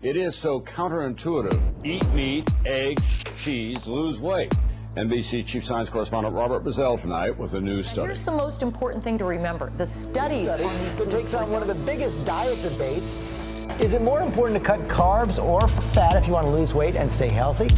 It is so counterintuitive. Eat meat, eggs, cheese, lose weight. NBC Chief Science Correspondent Robert Bazell tonight with a new study. Here's the most important thing to remember. The studies on these so foods takes on one of the biggest diet debates. Is it more important to cut carbs or fat if you want to lose weight and stay healthy?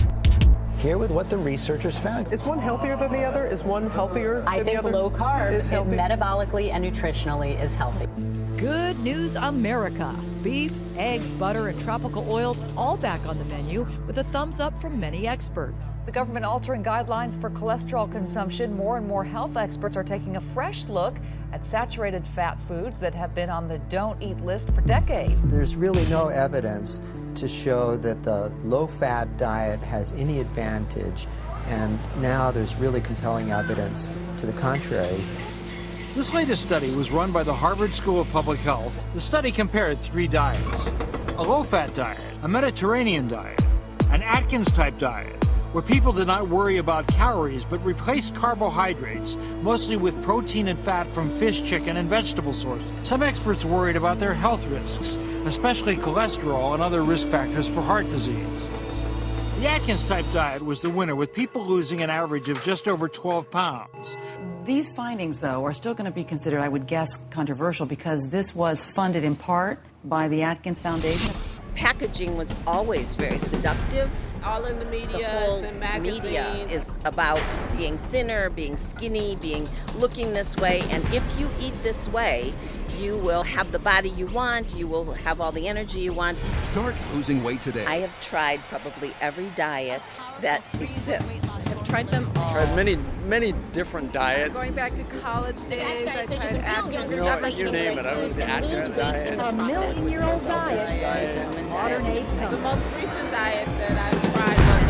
Here with what the researchers found. Is one healthier than the other? Is one healthier I than the think other? low carb, is healthy? metabolically and nutritionally, is healthy. Good News America. Beef, eggs, butter, and tropical oils all back on the menu with a thumbs up from many experts. The government altering guidelines for cholesterol consumption. More and more health experts are taking a fresh look at saturated fat foods that have been on the don't eat list for decades. There's really no evidence to show that the low-fat diet has any advantage, and now there's really compelling evidence to the contrary. This latest study was run by the Harvard School of Public Health. The study compared 3 diets: a low-fat diet, a Mediterranean diet, an Atkins-type diet, where people did not worry about calories but replaced carbohydrates, mostly with protein and fat from fish, chicken, and vegetable sources. Some experts worried about their health risks, especially cholesterol and other risk factors for heart disease. The Atkins-type diet was the winner, with people losing an average of just over 12 pounds. These findings, though, are still going to be considered, I would guess, controversial because this was funded in part by the Atkins Foundation. Packaging was always very seductive. All in the media, The whole and magazines. media is about being thinner, being skinny, looking this way. And if you eat this way, you will have the body you want, you will have all the energy you want. Start losing weight today. I have tried probably every diet that exists. I've tried them all. Tried many different diets. Going back to college days, I tried Atkins. You know what, you name it. I was the Atkins diet. A million-year-old diet. Modern age The coming. most recent diet that I tried was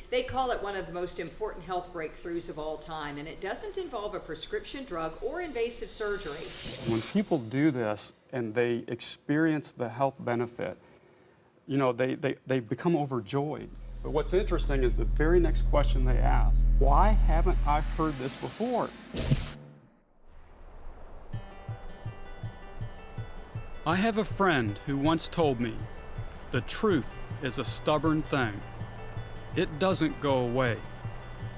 They call it one of the most important health breakthroughs of all time, and it doesn't involve a prescription drug or invasive surgery. When people do this and they experience the health benefit, you know, they become overjoyed. But what's interesting is the very next question they ask: why haven't I heard this before? I have a friend who once told me, the truth is a stubborn thing. It doesn't go away.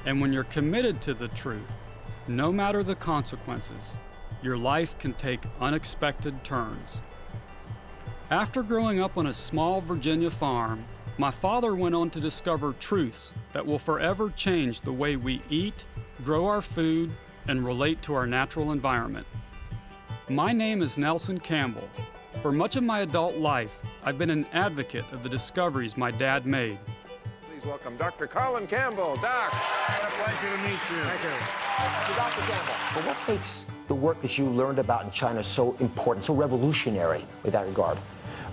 And when you're committed to the truth, no matter the consequences, your life can take unexpected turns. After growing up on a small Virginia farm, my father went on to discover truths that will forever change the way we eat, grow our food, and relate to our natural environment. My name is Nelson Campbell. For much of my adult life, I've been an advocate of the discoveries my dad made. Please welcome Dr. Colin Campbell. Doc, what a pleasure to meet you. Thank you. Dr. Campbell, but what makes the work that you learned about in China so important, so revolutionary with that regard?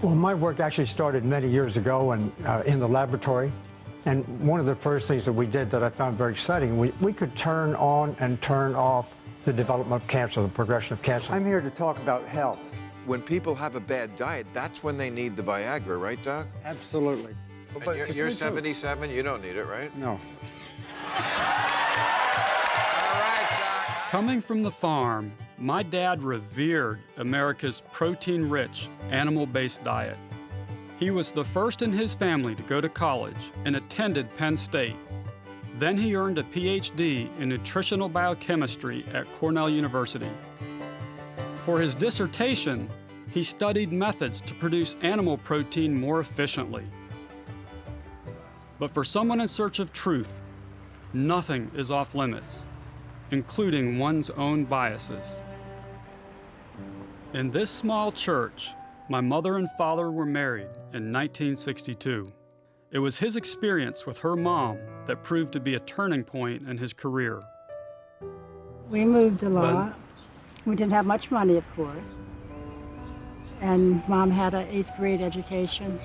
Well, my work actually started many years ago in the laboratory. And one of the first things that we did that I found very exciting, we could turn on and turn off the development of cancer, the progression of cancer. I'm here to talk about health. When people have a bad diet, that's when they need the Viagra, right, Doc? Absolutely. And you're 77, you don't need it, right? No. Coming from the farm, my dad revered America's protein-rich, animal-based diet. He was the first in his family to go to college and attended Penn State. Then he earned a PhD in nutritional biochemistry at Cornell University. For his dissertation, he studied methods to produce animal protein more efficiently. But for someone in search of truth, nothing is off limits, including one's own biases. In this small church, my mother and father were married in 1962. It was his experience with her mom that proved to be a turning point in his career. We moved a lot. We didn't have much money, of course. And Mom had an 8th grade education.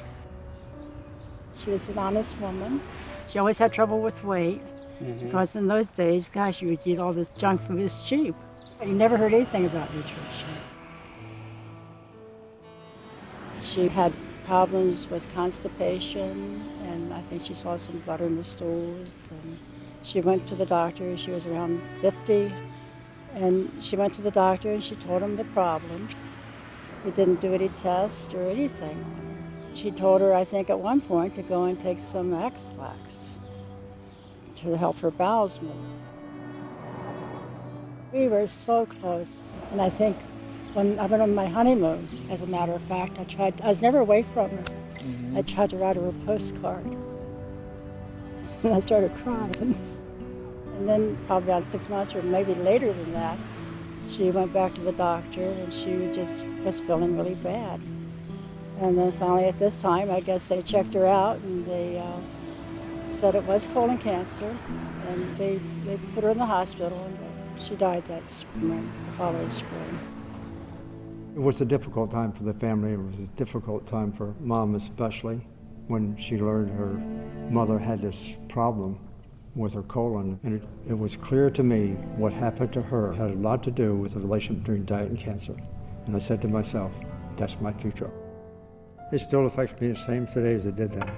She was an honest woman. She always had trouble with weight because in those days, gosh, you would eat all this junk food. It's cheap. You never heard anything about nutrition. She had problems with constipation, and I think she saw some butter in the stools. And she went to the doctor. She was around 50, and she went to the doctor and she told him the problems. He didn't do any tests or anything on her. She told her, I think at one point, to go and take some X-Lax to help her bowels move. We were so close, and I think when I went on my honeymoon, as a matter of fact, I was never away from her. I tried to write her a postcard, and I started crying. And then probably about 6 months or maybe later than that, she went back to the doctor, and she just was feeling really bad. And then finally at this time, I guess they checked her out, and they said it was colon cancer, and they put her in the hospital, and she died that spring, the following spring. It was a difficult time for the family. It was a difficult time for Mom especially when she learned her mother had this problem with her colon. And it was clear to me what happened to her had a lot to do with the relation between diet and cancer. And I said to myself, that's my future. It still affects me the same today as it did then.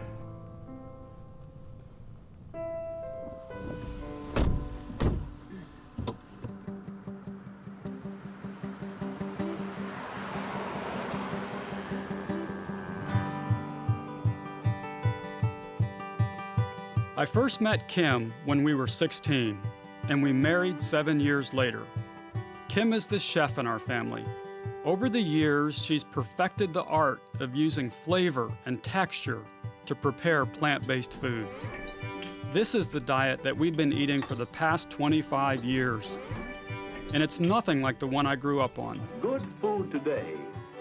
I first met Kim when we were 16, and we married 7 years later. Kim is the chef in our family. Over the years, she's perfected the art of using flavor and texture to prepare plant-based foods. This is the diet that we've been eating for the past 25 years, and it's nothing like the one I grew up on. Good food today.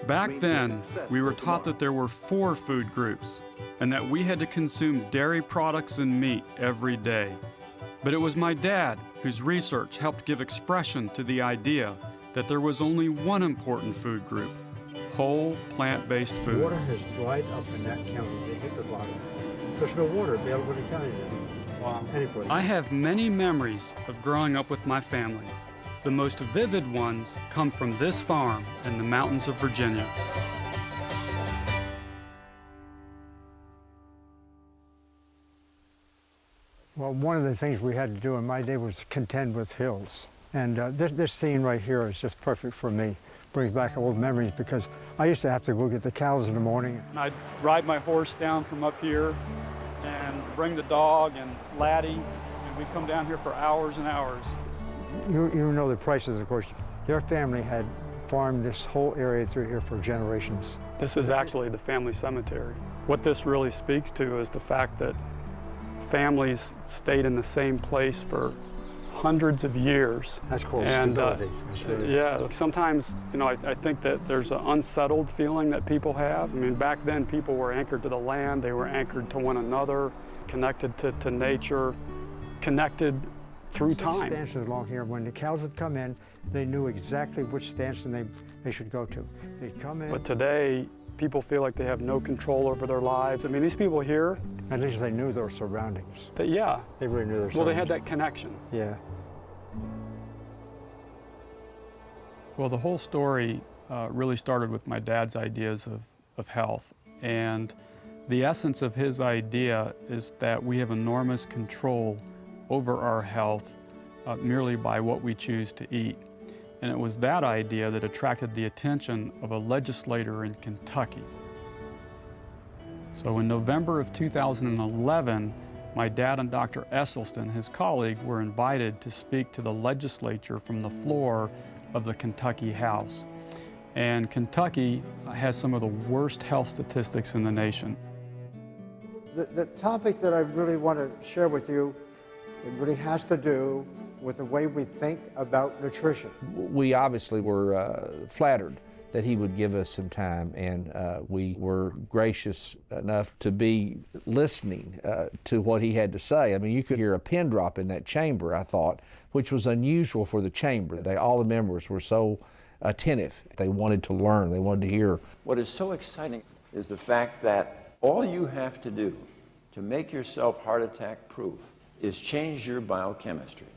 Back then, we were taught that there were 4 food groups, and that we had to consume dairy products and meat every day. But it was my dad whose research helped give expression to the idea that there was only one important food group: whole plant-based foods. Water has dried up in that county. They hit the bottom. There's no water available in the county now. Wow. Anyway. I have many memories of growing up with my family. The most vivid ones come from this farm in the mountains of Virginia. Well, one of the things we had to do in my day was contend with hills. And this scene right here is just perfect for me. Brings back old memories because I used to have to go get the cows in the morning. And I'd ride my horse down from up here and bring the dog and Laddie, and we'd come down here for hours and hours. You know the prices, of course. Their family had farmed this whole area through here for generations. This is actually the family cemetery. What this really speaks to is the fact that families stayed in the same place for hundreds of years. That's called stability. Yeah, sometimes, I think that there's an unsettled feeling that people have. I mean, back then people were anchored to the land, they were anchored to one another, connected to nature, connected through time. Stanchions along here, when the cows would come in, they knew exactly which stanchion they should go to. They'd come in. But today, people feel like they have no control over their lives. I mean, these people here... At least they knew their surroundings. Yeah. They really knew their surroundings. Well, they had that connection. Yeah. Well, the whole story really started with my dad's ideas of health. And the essence of his idea is that we have enormous control over our health merely by what we choose to eat. And it was that idea that attracted the attention of a legislator in Kentucky. So in November of 2011, my dad and Dr. Esselstyn, his colleague, were invited to speak to the legislature from the floor of the Kentucky House. And Kentucky has some of the worst health statistics in the nation. The topic that I really want to share with you, it really has to do with the way we think about nutrition. We obviously were flattered that he would give us some time, and we were gracious enough to be listening to what he had to say. I mean, you could hear a pin drop in that chamber, I thought, which was unusual for the chamber. All the members were so attentive. They wanted to learn, they wanted to hear. What is so exciting is the fact that all you have to do to make yourself heart attack proof is change your biochemistry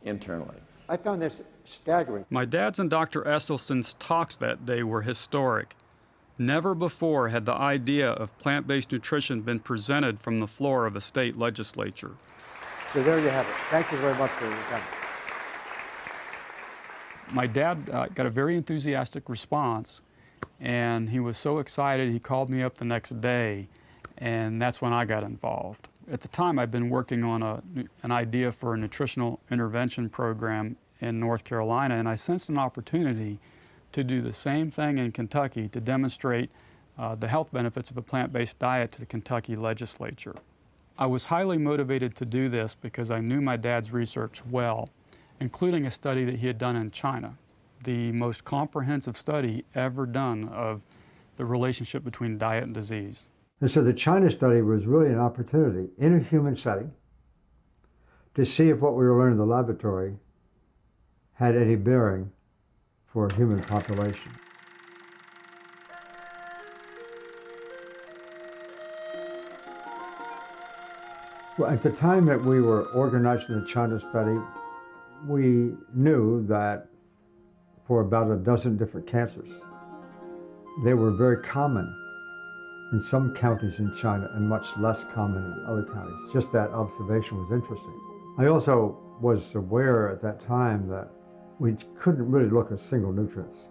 internally. I found this staggering. My dad's and Dr. Esselstyn's talks that day were historic. Never before had the idea of plant-based nutrition been presented from the floor of a state legislature. So there you have it. Thank you very much for your time. My dad got a very enthusiastic response, and he was so excited he called me up the next day, and that's when I got involved. At the time, I'd been working on an idea for a nutritional intervention program in North Carolina, and I sensed an opportunity to do the same thing in Kentucky to demonstrate the health benefits of a plant-based diet to the Kentucky legislature. I was highly motivated to do this because I knew my dad's research well, including a study that he had done in China, the most comprehensive study ever done of the relationship between diet and disease. And so the China study was really an opportunity in a human setting to see if what we were learning in the laboratory had any bearing for a human population. Well, at the time that we were organizing the China study, we knew that for about a dozen different cancers, they were very common in some counties in China and much less common in other counties. Just that observation was interesting. I also was aware at that time that we couldn't really look at single nutrients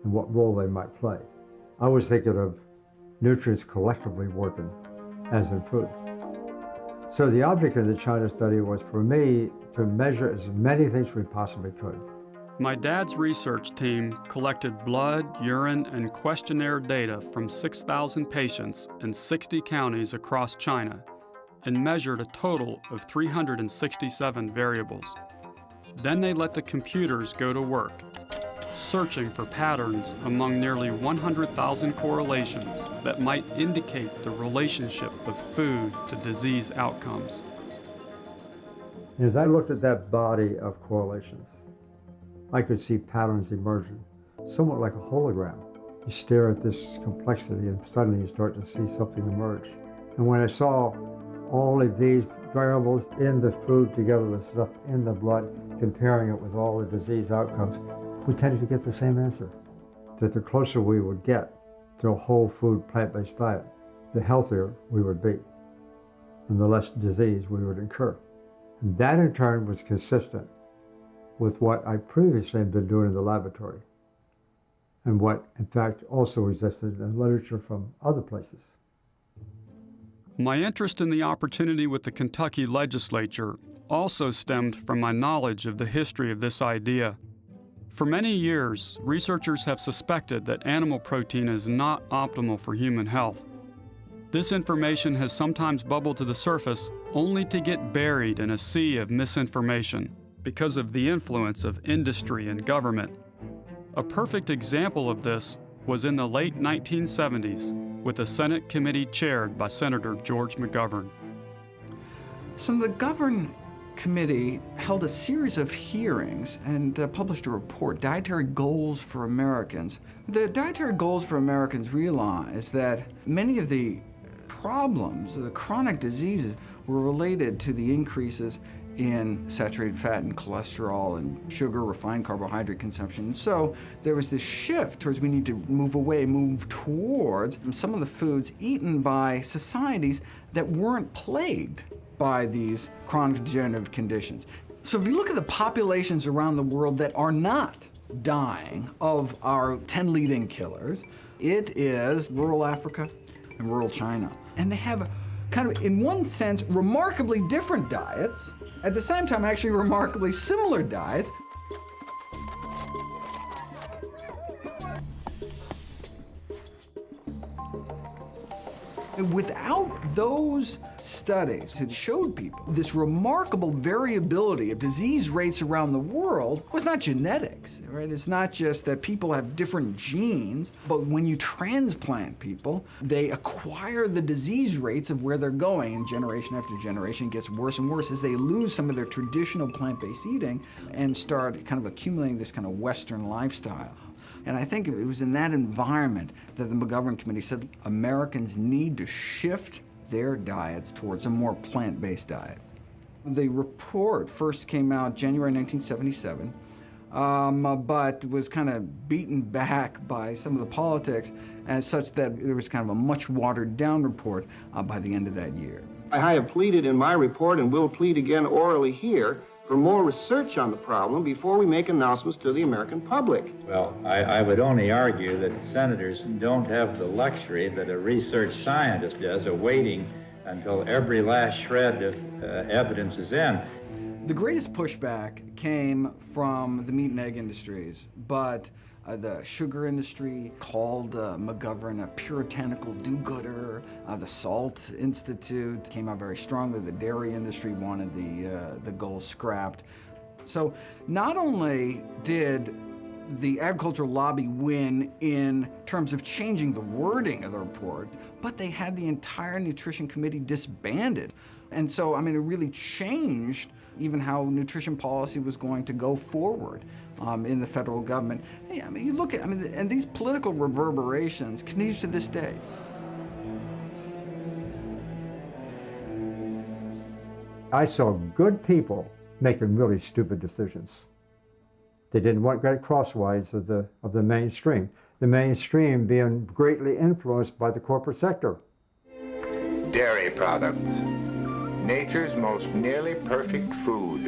and what role they might play. I was thinking of nutrients collectively working as in food. So the object of the China study was for me to measure as many things we possibly could. My dad's research team collected blood, urine, and questionnaire data from 6,000 patients in 60 counties across China and measured a total of 367 variables. Then they let the computers go to work, searching for patterns among nearly 100,000 correlations that might indicate the relationship of food to disease outcomes. As I looked at that body of correlations, I could see patterns emerging, somewhat like a hologram. You stare at this complexity and suddenly you start to see something emerge. And when I saw all of these variables in the food together with stuff in the blood, comparing it with all the disease outcomes, we tended to get the same answer. That the closer we would get to a whole food plant-based diet, the healthier we would be and the less disease we would incur. And that in turn was consistent with what I previously had been doing in the laboratory and what in fact also existed in literature from other places. My interest in the opportunity with the Kentucky legislature also stemmed from my knowledge of the history of this idea. For many years, researchers have suspected that animal protein is not optimal for human health. This information has sometimes bubbled to the surface only to get buried in a sea of misinformation because of the influence of industry and government. A perfect example of this was in the late 1970s with a Senate committee chaired by Senator George McGovern. So the McGovern Committee held a series of hearings and published a report, Dietary Goals for Americans. The Dietary Goals for Americans realized that many of the problems, the chronic diseases, were related to the increases in saturated fat and cholesterol and sugar, refined carbohydrate consumption. And so there was this shift towards we need to move towards some of the foods eaten by societies that weren't plagued by these chronic degenerative conditions. So if you look at the populations around the world that are not dying of our 10 leading killers, it is rural Africa and rural China. And they have kind of, in one sense, remarkably different diets, at the same time actually remarkably similar diets. And without those studies that showed people this remarkable variability of disease rates around the world was not genetics, right? It's not just that people have different genes, but when you transplant people, they acquire the disease rates of where they're going, and generation after generation it gets worse and worse as they lose some of their traditional plant-based eating and start kind of accumulating this kind of Western lifestyle. And I think it was in that environment that the McGovern Committee said Americans need to shift their diets towards a more plant-based diet. The report first came out January 1977. but was kind of beaten back by some of the politics, as such that there was kind of a much watered down report by the end of that year. I have pleaded in my report and will plead again orally here for more research on the problem before we make announcements to the American public. Well, I would only argue that senators don't have the luxury that a research scientist does of waiting until every last shred of evidence is in. The greatest pushback came from the meat and egg industries, but the sugar industry called McGovern a puritanical do-gooder. The Salt Institute came out very strongly. The dairy industry wanted the goals scrapped. So not only did the agricultural lobby win in terms of changing the wording of the report, but they had the entire Nutrition Committee disbanded. And so, I mean, it really changed even how nutrition policy was going to go forward in the federal government. Hey, I mean, you look at, and these political reverberations continue to this day. I saw good people making really stupid decisions. They didn't want to get crosswise of the mainstream. The mainstream being greatly influenced by the corporate sector. Dairy products, nature's most nearly perfect food.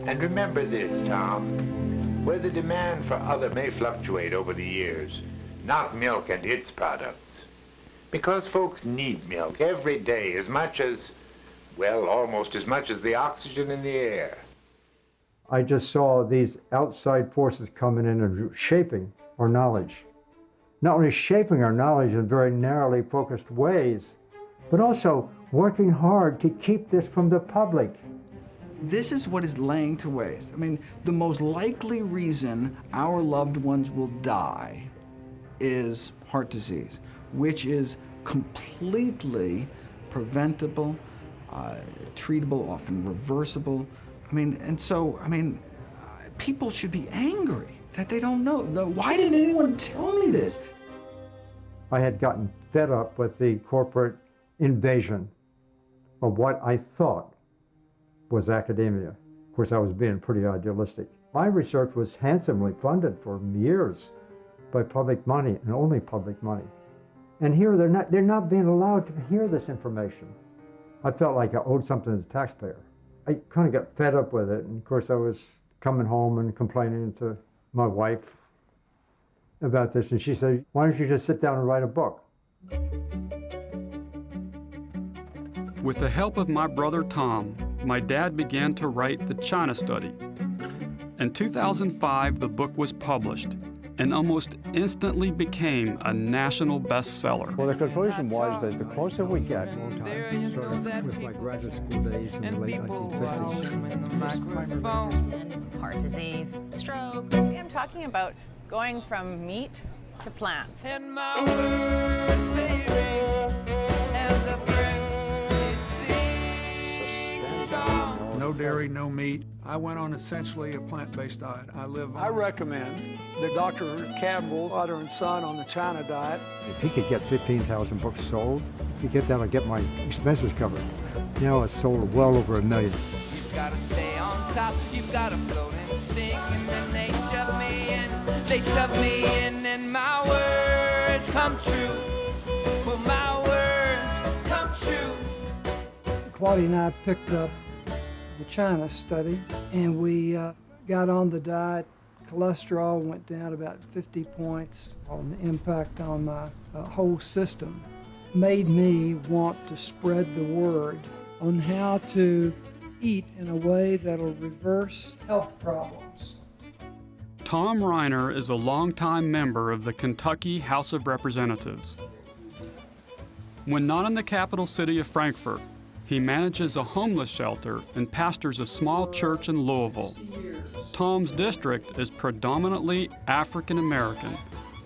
And remember this, Tom, where the demand for other may fluctuate over the years, not milk and its products. Because folks need milk every day as much as, well, almost as much as the oxygen in the air. I just saw these outside forces coming in and shaping our knowledge. Not only shaping our knowledge in very narrowly focused ways, but also working hard to keep this from the public. This is what is laying to waste. I mean, the most likely reason our loved ones will die is heart disease, which is completely preventable, treatable, often reversible. I mean, and so, I mean, people should be angry that they don't know. Why didn't anyone tell me this? I had gotten fed up with the corporate invasion of what I thought was academia. Of course, I was being pretty idealistic. My research was handsomely funded for years by public money and only public money. And here they're not being allowed to hear this information. I felt like I owed something to the taxpayer. I kind of got fed up with it, and of course I was coming home and complaining to my wife about this, and she said, "Why don't you just sit down and write a book?" With the help of my brother Tom, my dad began to write the China Study. In 2005, the book was published and almost instantly became a national bestseller. Well, the conclusion was that the closer we get, started with my graduate school days in the late 1950s. Heart disease, stroke. I'm talking about going from meat to plants. And my words they ring, and the birds sing song. No dairy, no meat. I went on essentially a plant-based diet. I recommend that Dr. Campbell, father and son, on the China diet. If he could get 15,000 books sold, if he get that, I'd get my expenses covered. Now it's sold well over 1 million. You've got to stay on top, you've got to float and sting, and then they shove me in, and my words come true. Well, my words come true. Claudia and I picked up the China Study, and we got on the diet. Cholesterol went down about 50 points. On the impact on my whole system made me want to spread the word on how to eat in a way that'll reverse health problems. Tom Reiner is a longtime member of the Kentucky House of Representatives. When not in the capital city of Frankfort, he manages a homeless shelter and pastors a small church in Louisville. Tom's district is predominantly African American,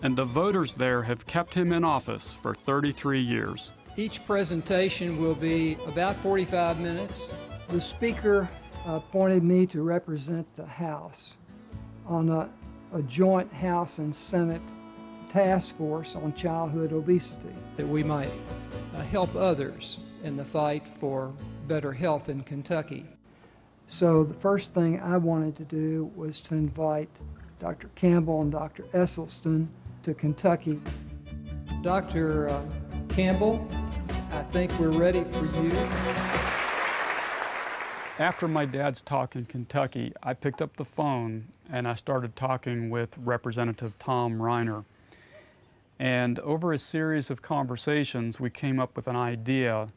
and the voters there have kept him in office for 33 years. Each presentation will be about 45 minutes. The speaker appointed me to represent the House on a joint House and Senate task force on childhood obesity, that we might help others in the fight for better health in Kentucky. So the first thing I wanted to do was to invite Dr. Campbell and Dr. Esselstyn to Kentucky. Dr. Campbell, I think we're ready for you. After my dad's talk in Kentucky, I picked up the phone and I started talking with Representative Tom Reiner. And over a series of conversations, we came up with an idea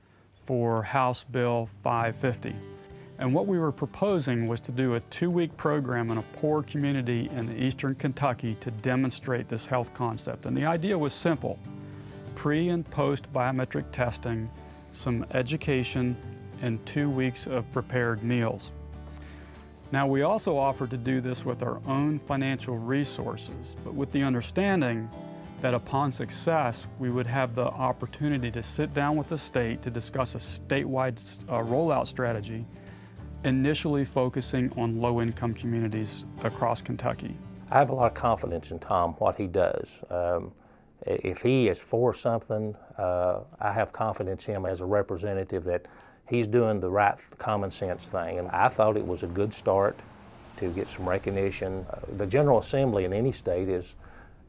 for House Bill 550. And what we were proposing was to do a 2-week program in a poor community in eastern Kentucky to demonstrate this health concept. And the idea was simple: pre and post biometric testing, some education, and 2 weeks of prepared meals. Now, we also offered to do this with our own financial resources, but with the understanding that upon success, we would have the opportunity to sit down with the state to discuss a statewide rollout strategy, initially focusing on low-income communities across Kentucky. I have a lot of confidence in Tom, what he does. If he is for something, I have confidence in him as a representative that he's doing the right common sense thing. And I thought it was a good start to get some recognition. The General Assembly in any state is,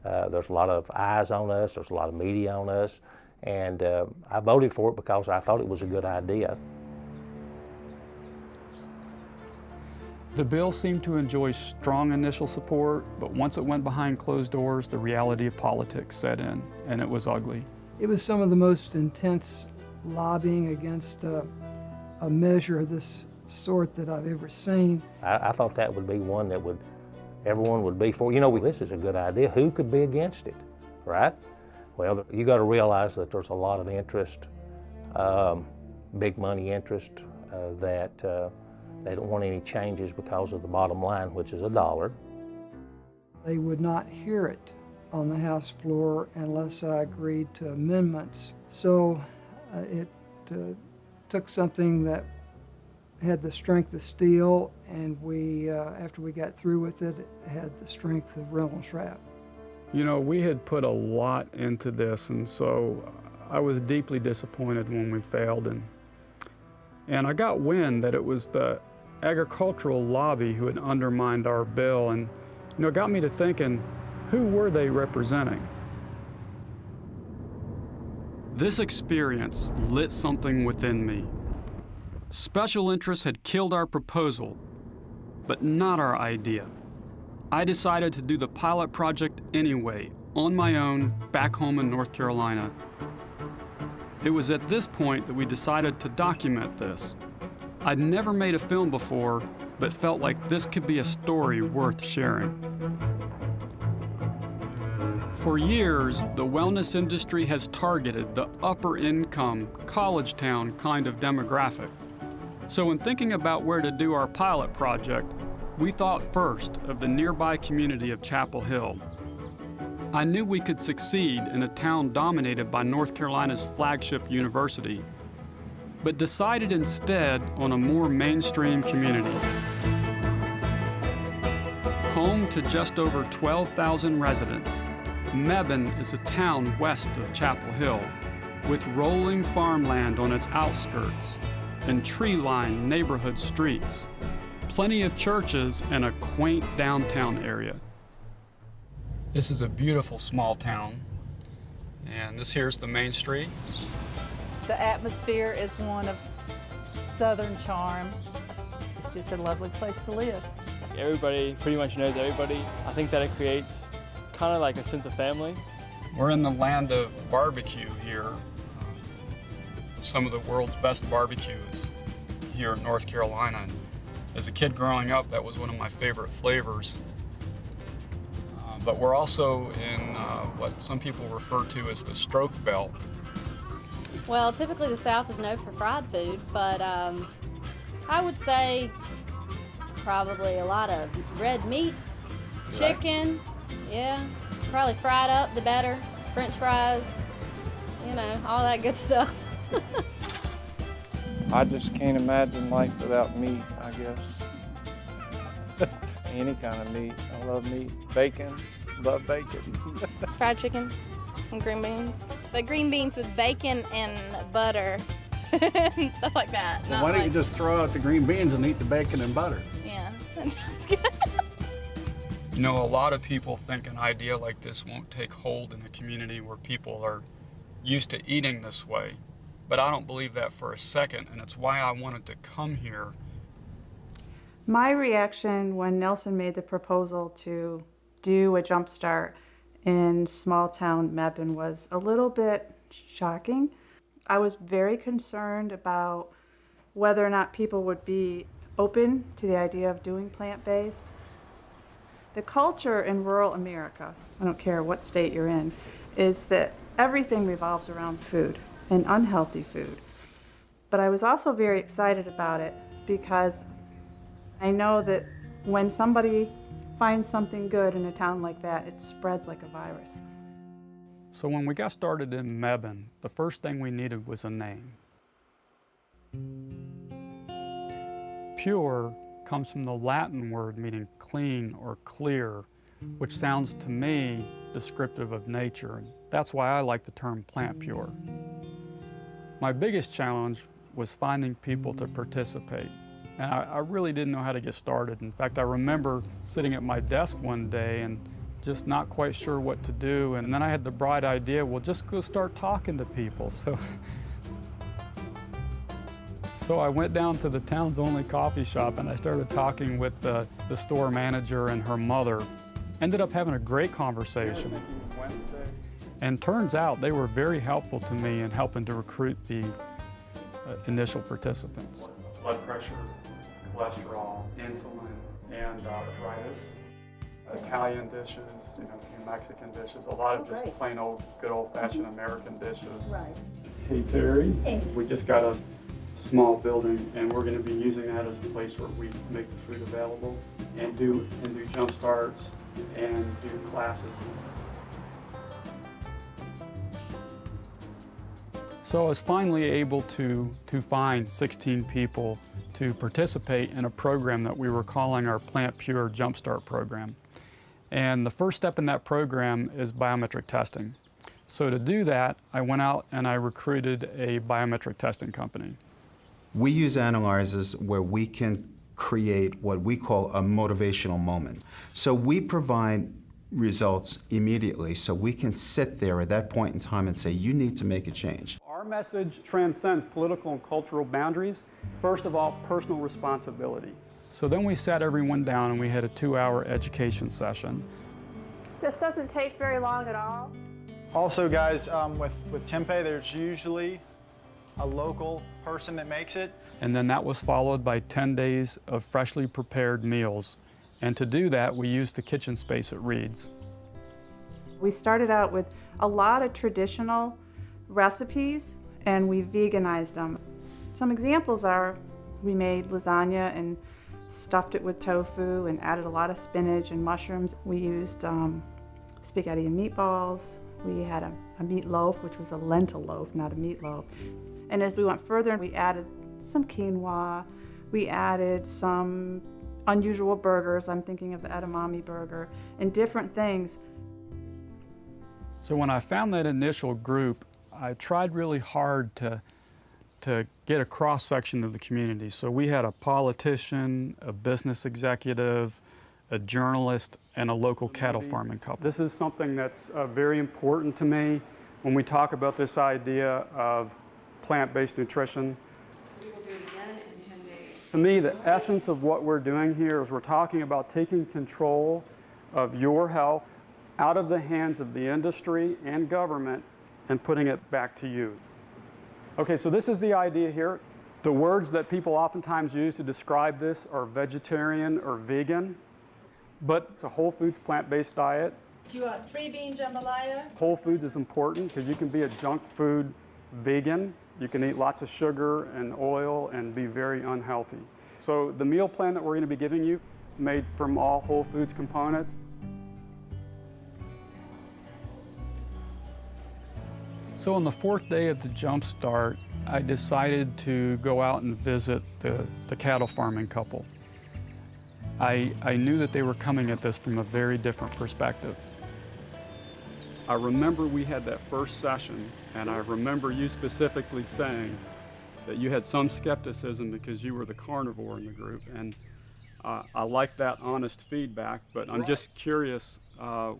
there's a lot of eyes on us, there's a lot of media on us, and I voted for it because I thought it was a good idea. The bill seemed to enjoy strong initial support, but once it went behind closed doors, the reality of politics set in, and it was ugly. It was some of the most intense lobbying against a measure of this sort that I've ever seen. I thought that would be one that everyone would be for. You know, this is a good idea. Who could be against it, right? Well, you got to realize that there's a lot of interest, big money interest, that they don't want any changes because of the bottom line, which is $1. They would not hear it on the House floor unless I agreed to amendments. So it took something that had the strength of steel, and we, after we got through with it, it had the strength of Reynolds Wrap. You know, we had put a lot into this, and so I was deeply disappointed when we failed. And I got wind that it was the agricultural lobby who had undermined our bill, and it got me to thinking, who were they representing? This experience lit something within me. Special interests had killed our proposal, but not our idea. I decided to do the pilot project anyway, on my own, back home in North Carolina. It was at this point that we decided to document this. I'd never made a film before, but felt like this could be a story worth sharing. For years, the wellness industry has targeted the upper income, college town kind of demographic. So in thinking about where to do our pilot project, we thought first of the nearby community of Chapel Hill. I knew we could succeed in a town dominated by North Carolina's flagship university, but decided instead on a more mainstream community. Home to just over 12,000 residents, Mebane is a town west of Chapel Hill, with rolling farmland on its outskirts and tree-lined neighborhood streets, plenty of churches, and a quaint downtown area. This is a beautiful small town, and this here's the main street. The atmosphere is one of southern charm. It's just a lovely place to live. Everybody pretty much knows everybody. I think that it creates kind of like a sense of family. We're in the land of barbecue here. Some of the world's best barbecues here in North Carolina. And as a kid growing up, that was one of my favorite flavors. But we're also in what some people refer to as the stroke belt. Well, typically the South is known for fried food, but I would say probably a lot of red meat, chicken, yeah, probably fried up, the better, French fries, all that good stuff. I just can't imagine life without meat, I guess. Any kind of meat. I love meat. Bacon. Love bacon. Fried chicken and green beans. The green beans with bacon and butter and stuff like that. Well, why don't you just throw out the green beans and eat the bacon and butter? Yeah. You know, a lot of people think an idea like this won't take hold in a community where people are used to eating this way. But I don't believe that for a second, and it's why I wanted to come here. My reaction when Nelson made the proposal to do a jump start in small town Mebane was a little bit shocking. I was very concerned about whether or not people would be open to the idea of doing plant-based. The culture in rural America, I don't care what state you're in, is that everything revolves around food and unhealthy food. But I was also very excited about it because I know that when somebody finds something good in a town like that, it spreads like a virus. So when we got started in Mebane, the first thing we needed was a name. Pure comes from the Latin word meaning clean or clear, which sounds to me descriptive of nature. That's why I like the term plant pure. My biggest challenge was finding people to participate. And I really didn't know how to get started. In fact, I remember sitting at my desk one day and just not quite sure what to do. And then I had the bright idea, well, just go start talking to people. So I went down to the town's only coffee shop and I started talking with the store manager and her mother. Ended up having a great conversation. And turns out they were very helpful to me in helping to recruit the initial participants. Blood pressure, cholesterol, insulin, and arthritis. Italian dishes, you know, a few Mexican dishes, a lot of just plain old, good old-fashioned American dishes. Right. Hey Terry, Hey. we just got a small building and we're going to be using that as a place where we make the food available and do jump starts and do classes. So I was finally able to find 16 people to participate in a program that we were calling our Plant Pure Jumpstart program. And the first step in that program is biometric testing. So to do that, I went out and I recruited a biometric testing company. We use analyzers where we can create what we call a motivational moment. So we provide results immediately, so we can sit there at that point in time and say, you need to make a change. Our message transcends political and cultural boundaries. First of all, personal responsibility. So then we sat everyone down and we had a 2-hour education session. This doesn't take very long at all. Also, guys, with tempeh, there's usually a local person that makes it. And then that was followed by 10 days of freshly prepared meals. And to do that, we used the kitchen space at Reed's. We started out with a lot of traditional recipes and we veganized them. Some examples are we made lasagna and stuffed it with tofu and added a lot of spinach and mushrooms. We used spaghetti and meatballs. We had a meatloaf, which was a lentil loaf, not a meatloaf. And as we went further, we added some quinoa. We added some unusual burgers. I'm thinking of the edamame burger and different things. So when I found that initial group, I tried really hard to get a cross-section of the community. So we had a politician, a business executive, a journalist, and a local cattle farming couple. This is something that's very important to me when we talk about this idea of plant-based nutrition. We will do it again in 10 days. To me, the essence of what we're doing here is we're talking about taking control of your health out of the hands of the industry and government and putting it back to you. Okay, so this is the idea here. The words that people oftentimes use to describe this are vegetarian or vegan, but it's a whole foods plant-based diet. Do you want 3-bean jambalaya? Whole foods is important because you can be a junk food vegan. You can eat lots of sugar and oil and be very unhealthy. So the meal plan that we're going to be giving you is made from all whole foods components. So on the 4th day of the Jump Start, I decided to go out and visit the cattle farming couple. I knew that they were coming at this from a very different perspective. I remember we had that first session, and I remember you specifically saying, that you had some skepticism because you were the carnivore in the group, and I like that honest feedback. But I'm just curious how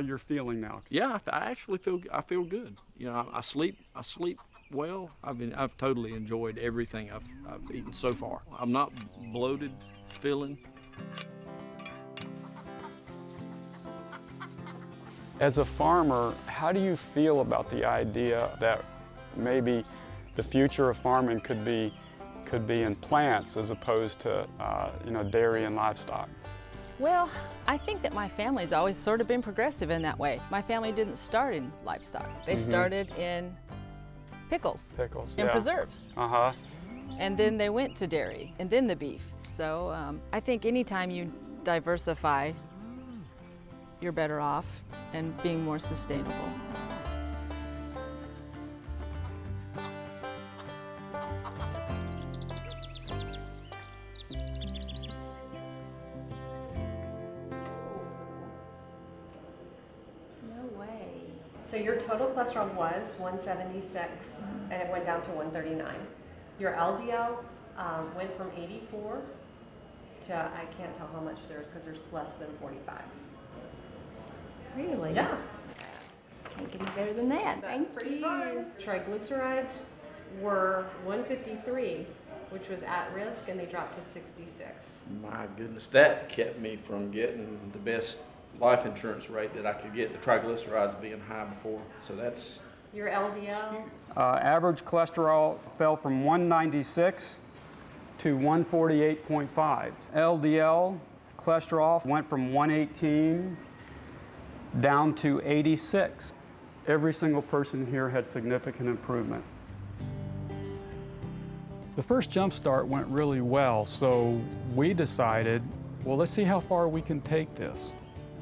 you're feeling now. Yeah, I actually feel good. You know, I sleep well. I've totally enjoyed everything I've eaten so far. I'm not bloated feeling. As a farmer, how do you feel about the idea that maybe the future of farming could be in plants as opposed to dairy and livestock? Well, I think that my family's always sort of been progressive in that way. My family didn't start in livestock. They started in pickles and preserves. And then they went to dairy and then the beef. So I think anytime you diversify, you're better off and being more sustainable. So your total cholesterol was 176, and it went down to 139. Your LDL went from 84 to, I can't tell how much there is because there's less than 45. Really? Yeah. Can't get any better than that. Thank Pretty you. fine. Triglycerides were 153, which was at risk, and they dropped to 66. My goodness, that kept me from getting the best life insurance rate that I could get, the triglycerides being high before. So that's... Your LDL? Average cholesterol fell from 196 to 148.5. LDL cholesterol went from 118 down to 86. Every single person here had significant improvement. The first jump start went really well, so we decided, well, let's see how far we can take this.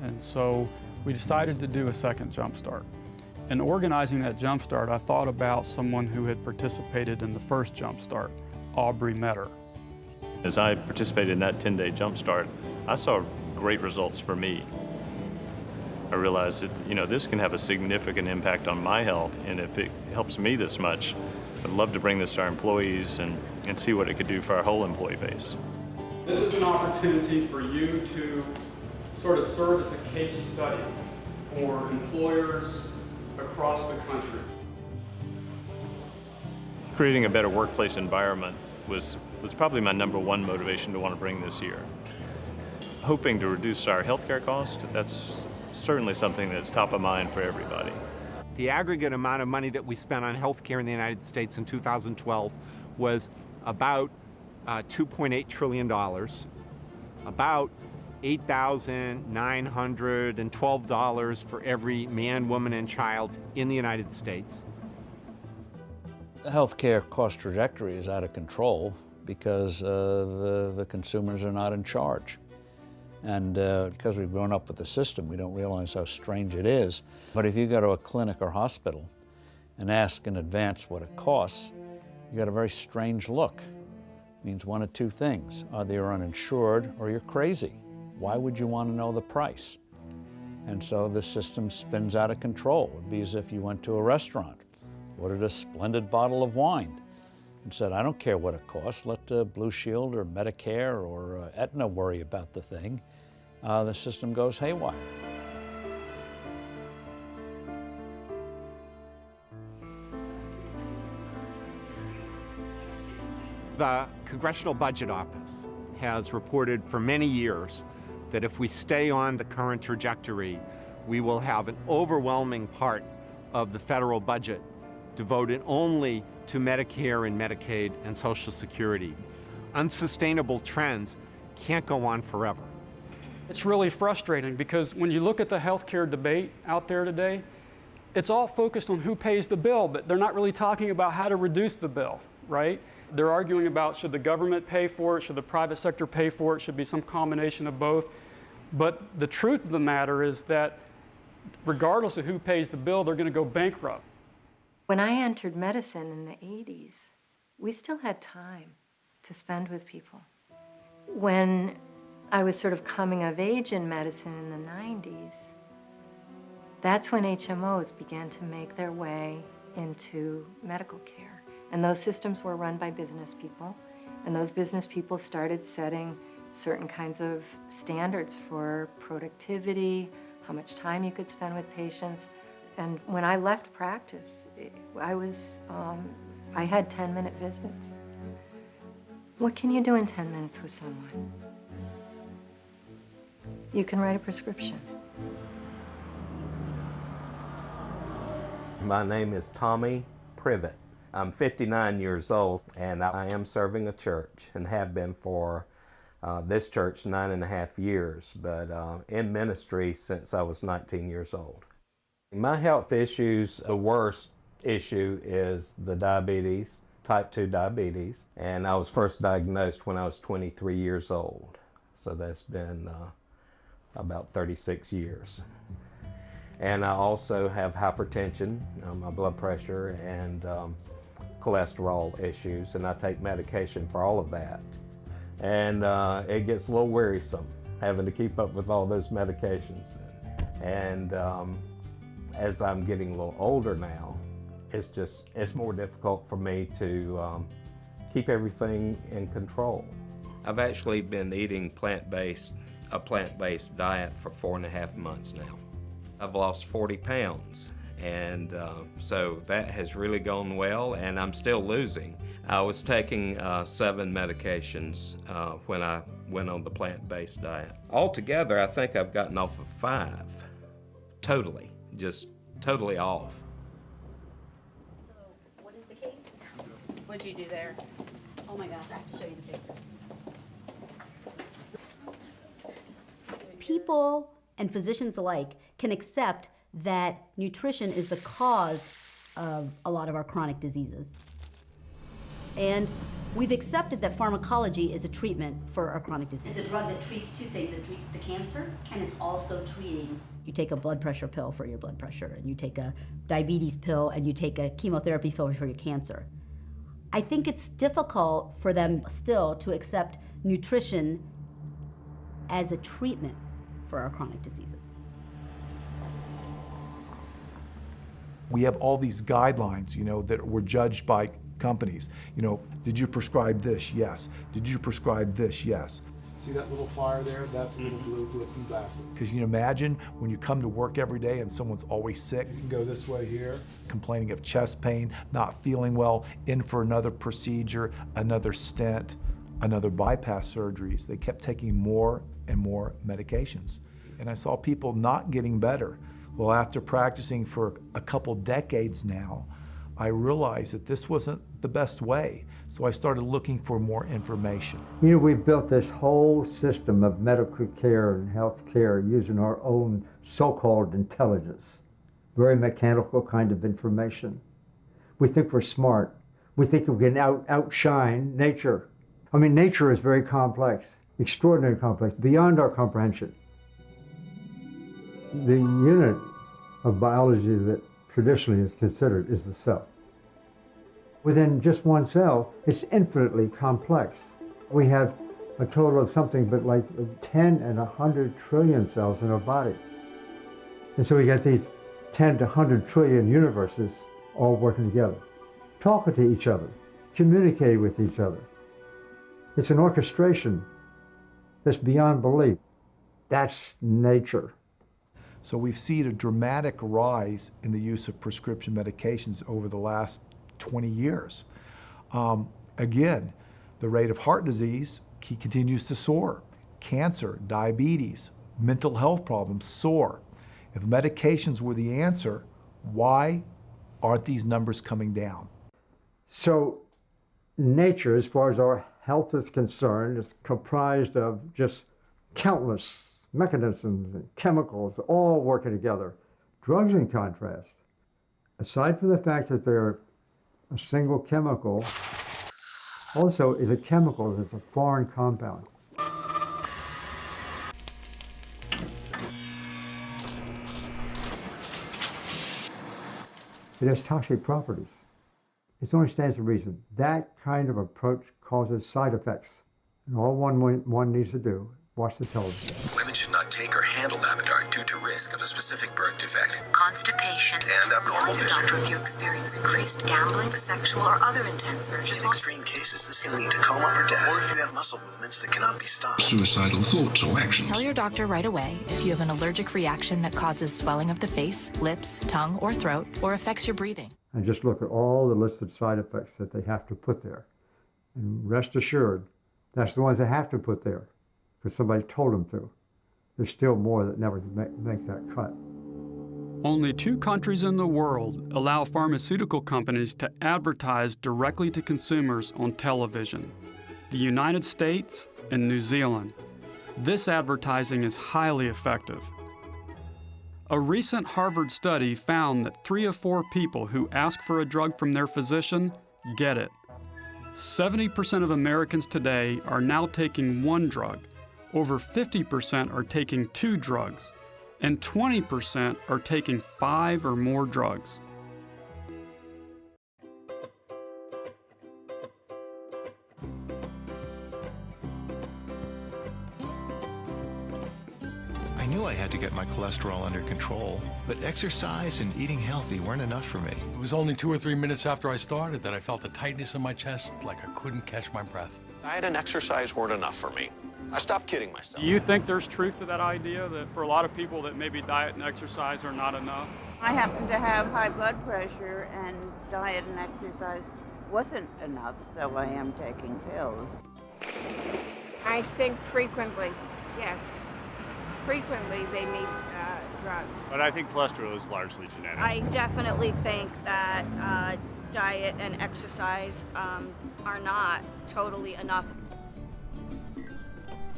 And so we decided to do a second jump start. In organizing that jump start, I thought about someone who had participated in the first jump start, Aubrey Metter. As I participated in that 10-day jump start, I saw great results for me. I realized that, this can have a significant impact on my health, and if it helps me this much, I'd love to bring this to our employees and see what it could do for our whole employee base. This is an opportunity for you to sort of serve as a case study for employers across the country. Creating a better workplace environment was probably my #1 motivation to want to bring this year. Hoping to reduce our healthcare costs, that's certainly something that's top of mind for everybody. The aggregate amount of money that we spent on healthcare in the United States in 2012 was about $2.8 trillion, about $8,912 for every man, woman, and child in the United States. The healthcare cost trajectory is out of control because the consumers are not in charge. And because we've grown up with the system, we don't realize how strange it is. But if you go to a clinic or hospital and ask in advance what it costs, you got a very strange look. It means one of two things. Either you're uninsured or you're crazy. Why would you want to know the price? And so the system spins out of control. It'd be as if you went to a restaurant, ordered a splendid bottle of wine, and said, I don't care what it costs, let Blue Shield or Medicare or Aetna worry about the thing. The system goes haywire. The Congressional Budget Office has reported for many years that if we stay on the current trajectory, we will have an overwhelming part of the federal budget devoted only to Medicare and Medicaid and Social Security. Unsustainable trends can't go on forever. It's really frustrating because when you look at the healthcare debate out there today, it's all focused on who pays the bill, but they're not really talking about how to reduce the bill, right? They're arguing about should the government pay for it, should the private sector pay for it, should be some combination of both. But the truth of the matter is that regardless of who pays the bill, they're going to go bankrupt. When I entered medicine in the 80s, we still had time to spend with people. When I was sort of coming of age in medicine in the 90s, that's when HMOs began to make their way into medical care. And those systems were run by business people. And those business people started setting certain kinds of standards for productivity, how much time you could spend with patients. And when I left practice, I had 10-minute visits. What can you do in 10 minutes with someone? You can write a prescription. My name is Tommy Privet. I'm 59 years old, and I am serving a church and have been for this church 9.5 years, but in ministry since I was 19 years old. My health issues, the worst issue is the diabetes, type 2 diabetes, and I was first diagnosed when I was 23 years old. So that's been about 36 years. And I also have hypertension, my blood pressure, and cholesterol issues, and I take medication for all of that. And it gets a little wearisome having to keep up with all those medications. And as I'm getting a little older now, it's more difficult for me to keep everything in control. I've actually been eating a plant-based diet for 4.5 months now. I've lost 40 pounds, and so that has really gone well, and I'm still losing. I was taking 7 medications when I went on the plant-based diet. Altogether, I think I've gotten off of 5, totally, just totally off. So, what is the case? What'd you do there? Oh my gosh, I have to show you the picture. People and physicians alike can accept that nutrition is the cause of a lot of our chronic diseases. And we've accepted that pharmacology is a treatment for our chronic diseases. It's a drug that treats 2 things. It treats the cancer, and it's also treating. You take a blood pressure pill for your blood pressure, and you take a diabetes pill, and you take a chemotherapy pill for your cancer. I think it's difficult for them still to accept nutrition as a treatment for our chronic diseases. We have all these guidelines, that were judged by companies. Did you prescribe this? Yes. Did you prescribe this? Yes. See that little fire there? That's a little blue looking backward. Because you can imagine when you come to work every day and someone's always sick. You can go this way here, complaining of chest pain, not feeling well, in for another procedure, another stent, another bypass surgeries. They kept taking more and more medications. And I saw people not getting better. Well, after practicing for a couple decades now, I realized that this wasn't the best way. So I started looking for more information. We've built this whole system of medical care and health care using our own so-called intelligence, very mechanical kind of information. We think we're smart. We think we can outshine nature. I mean, nature is very complex, extraordinarily complex, beyond our comprehension. The unit of biology that traditionally is considered is the cell. Within just one cell, it's infinitely complex. We have a total of something but like 10 and 100 trillion cells in our body. And so we get these 10 to 100 trillion universes all working together, talking to each other, communicating with each other. It's an orchestration that's beyond belief. That's nature. So we've seen a dramatic rise in the use of prescription medications over the last 20 years. Again, the rate of heart disease continues to soar. Cancer, diabetes, mental health problems soar. If medications were the answer, why aren't these numbers coming down? So nature, as far as our health is concerned, is comprised of just countless mechanisms and chemicals all working together. Drugs, in contrast, aside from the fact that they're a single chemical, also is a chemical that's a foreign compound. It has toxic properties. It only stands to reason. That kind of approach causes side effects. And all one needs to do watch the television. Women should not take or handle Navidart due to risk of a specific birth defect, constipation, and abnormal Tell your doctor if you experience increased gambling, sexual, or other intense urges. In extreme cases, this can lead to coma or death, or if you have muscle movements that cannot be stopped. Suicidal thoughts or actions. Tell your doctor right away if you have an allergic reaction that causes swelling of the face, lips, tongue, or throat, or affects your breathing. And just look at all the listed side effects that they have to put there. And rest assured, that's the ones they have to put there, because somebody told them to. There's still more that never make that cut. Only 2 countries in the world allow pharmaceutical companies to advertise directly to consumers on television: the United States and New Zealand. This advertising is highly effective. A recent Harvard study found that 3 of 4 people who ask for a drug from their physician get it. 70% of Americans today are now taking 1 drug. Over 50% are taking 2 drugs, and 20% are taking 5 or more drugs. I knew I had to get my cholesterol under control, but exercise and eating healthy weren't enough for me. It was only 2 or 3 minutes after I started that I felt a tightness in my chest, like I couldn't catch my breath. Diet and exercise weren't enough for me. I stopped kidding myself. Do you think there's truth to that idea that for a lot of people that maybe diet and exercise are not enough? I happen to have high blood pressure, and diet and exercise wasn't enough, so I am taking pills. I think frequently, yes. Frequently they need drugs. But I think cholesterol is largely genetic. I definitely think that diet and exercise are not totally enough.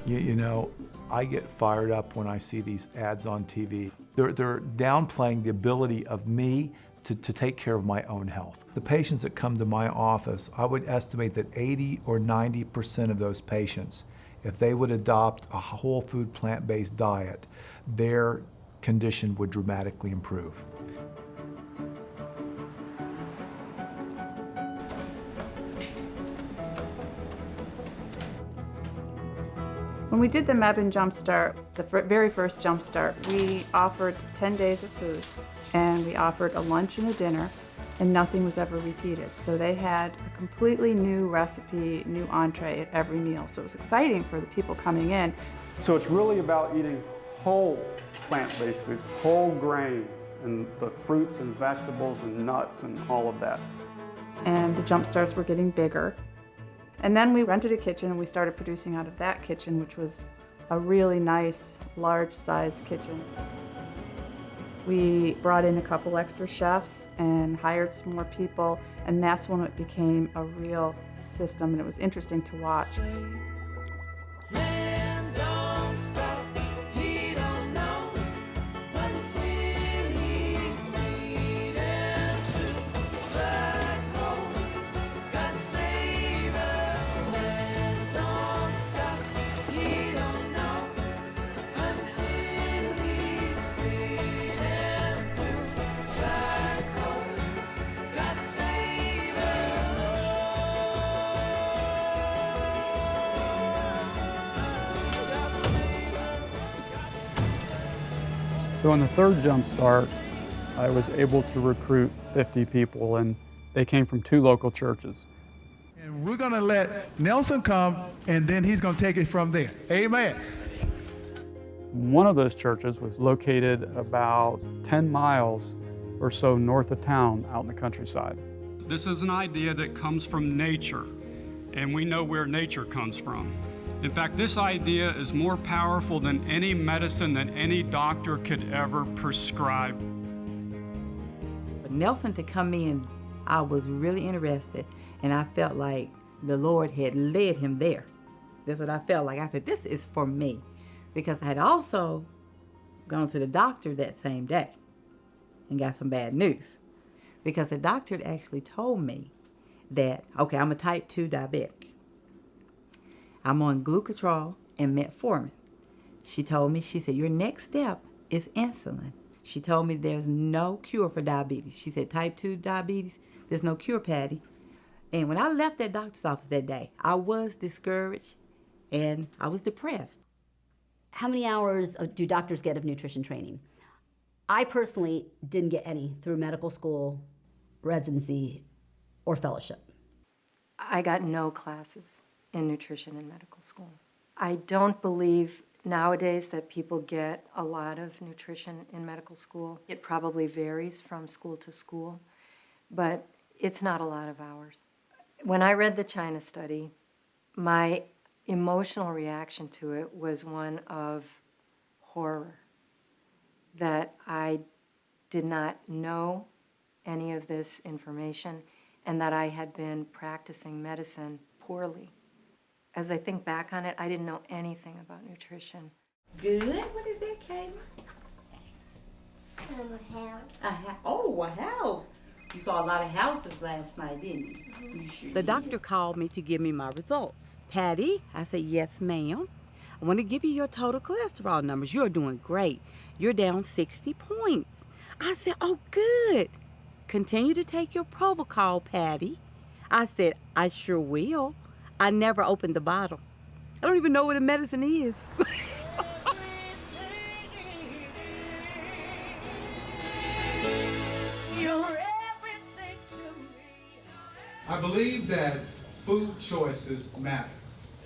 You know, I get fired up when I see these ads on TV. They're downplaying the ability of me to take care of my own health. The patients that come to my office, I would estimate that 80 or 90% of those patients, if they would adopt a whole food plant-based diet, their condition would dramatically improve. When we did the Mebane Jumpstart, the very first Jumpstart, we offered 10 days of food, and we offered a lunch and a dinner, and nothing was ever repeated. So they had a completely new recipe, new entree at every meal. So it was exciting for the people coming in. So it's really about eating whole plant-based food, whole grains, and the fruits and vegetables and nuts and all of that. And the Jumpstarts were getting bigger. And then we rented a kitchen and we started producing out of that kitchen, which was a really nice, large-sized kitchen. We brought in a couple extra chefs and hired some more people, and that's when it became a real system, and it was interesting to watch. So in the third Jumpstart, I was able to recruit 50 people, and they came from 2 local churches. And we're gonna let Nelson come, and then he's gonna take it from there. Amen. One of those churches was located about 10 miles or so north of town out in the countryside. This is an idea that comes from nature, and we know where nature comes from. In fact, this idea is more powerful than any medicine that any doctor could ever prescribe. For Nelson to come in, I was really interested, and I felt like the Lord had led him there. That's what I felt like. I said, this is for me. Because I had also gone to the doctor that same day and got some bad news. Because the doctor had actually told me that, okay, I'm a type 2 diabetic. I'm on glucotrol and metformin. She told me, she said, your next step is insulin. She told me there's no cure for diabetes. She said, type 2 diabetes, there's no cure, Patty. And when I left that doctor's office that day, I was discouraged and I was depressed. how many hours do doctors get of nutrition training? I personally didn't get any through medical school, residency, or fellowship. I got no classes in nutrition in medical school. I don't believe nowadays that people get a lot of nutrition in medical school. It probably varies from school to school, but it's not a lot of hours. When I read the China study, my emotional reaction to it was one of horror, that I did not know any of this information and that I had been practicing medicine poorly. As I think back on it, I didn't know anything about nutrition. Good. What is that, Kayla? A house. A house. You saw a lot of houses last night, didn't you? Sure. The doctor called me to give me my results. Patty, I said, yes, ma'am. I want to give you your total cholesterol numbers. You're doing great. You're down 60 points. I said, oh, good. Continue to take your Provocol, Patty. I said, I sure will. I never opened the bottle. I don't even know what the medicine is. I believe that food choices matter.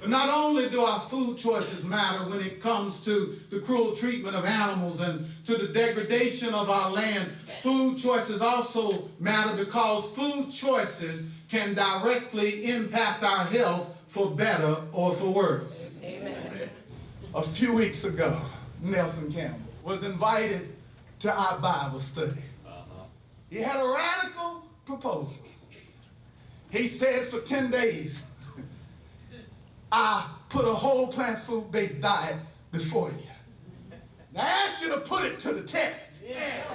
But not only do our food choices matter when it comes to the cruel treatment of animals and to the degradation of our land, food choices also matter because food choices can directly impact our health for better or for worse. Amen. A few weeks ago, Nelson Campbell was invited to our Bible study. He had a radical proposal. He said for 10 days, I put a whole plant food-based diet before you. Now I ask you to put it to the test. Yeah.